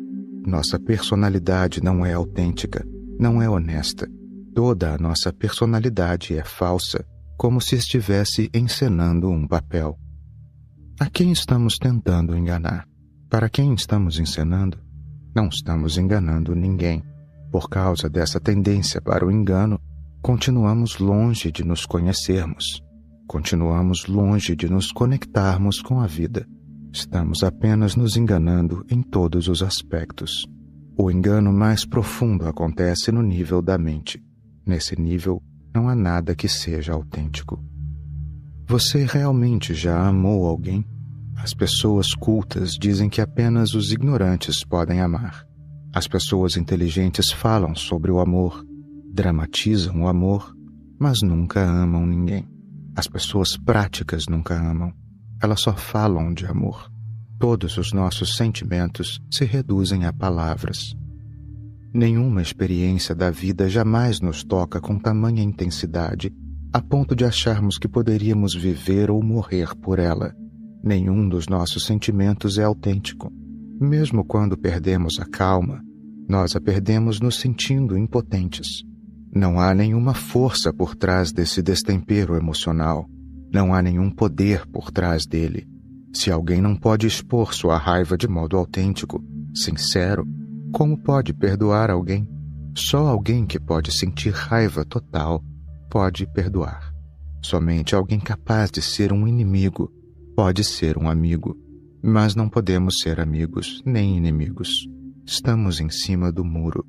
Nossa personalidade não é autêntica, não é honesta. Toda a nossa personalidade é falsa, como se estivesse encenando um papel. A quem estamos tentando enganar? Para quem estamos encenando? Não estamos enganando ninguém. Por causa dessa tendência para o engano, continuamos longe de nos conhecermos. Continuamos longe de nos conectarmos com a vida. Estamos apenas nos enganando em todos os aspectos. O engano mais profundo acontece no nível da mente. Nesse nível, não há nada que seja autêntico. Você realmente já amou alguém? As pessoas cultas dizem que apenas os ignorantes podem amar. As pessoas inteligentes falam sobre o amor, dramatizam o amor, mas nunca amam ninguém. As pessoas práticas nunca amam. Elas só falam de amor. Todos os nossos sentimentos se reduzem a palavras. Nenhuma experiência da vida jamais nos toca com tamanha intensidade, a ponto de acharmos que poderíamos viver ou morrer por ela. Nenhum dos nossos sentimentos é autêntico. Mesmo quando perdemos a calma, nós a perdemos nos sentindo impotentes. Não há nenhuma força por trás desse destempero emocional. Não há nenhum poder por trás dele. Se alguém não pode expor sua raiva de modo autêntico, sincero, como pode perdoar alguém? Só alguém que pode sentir raiva total pode perdoar. Somente alguém capaz de ser um inimigo pode ser um amigo, mas não podemos ser amigos nem inimigos. Estamos em cima do muro.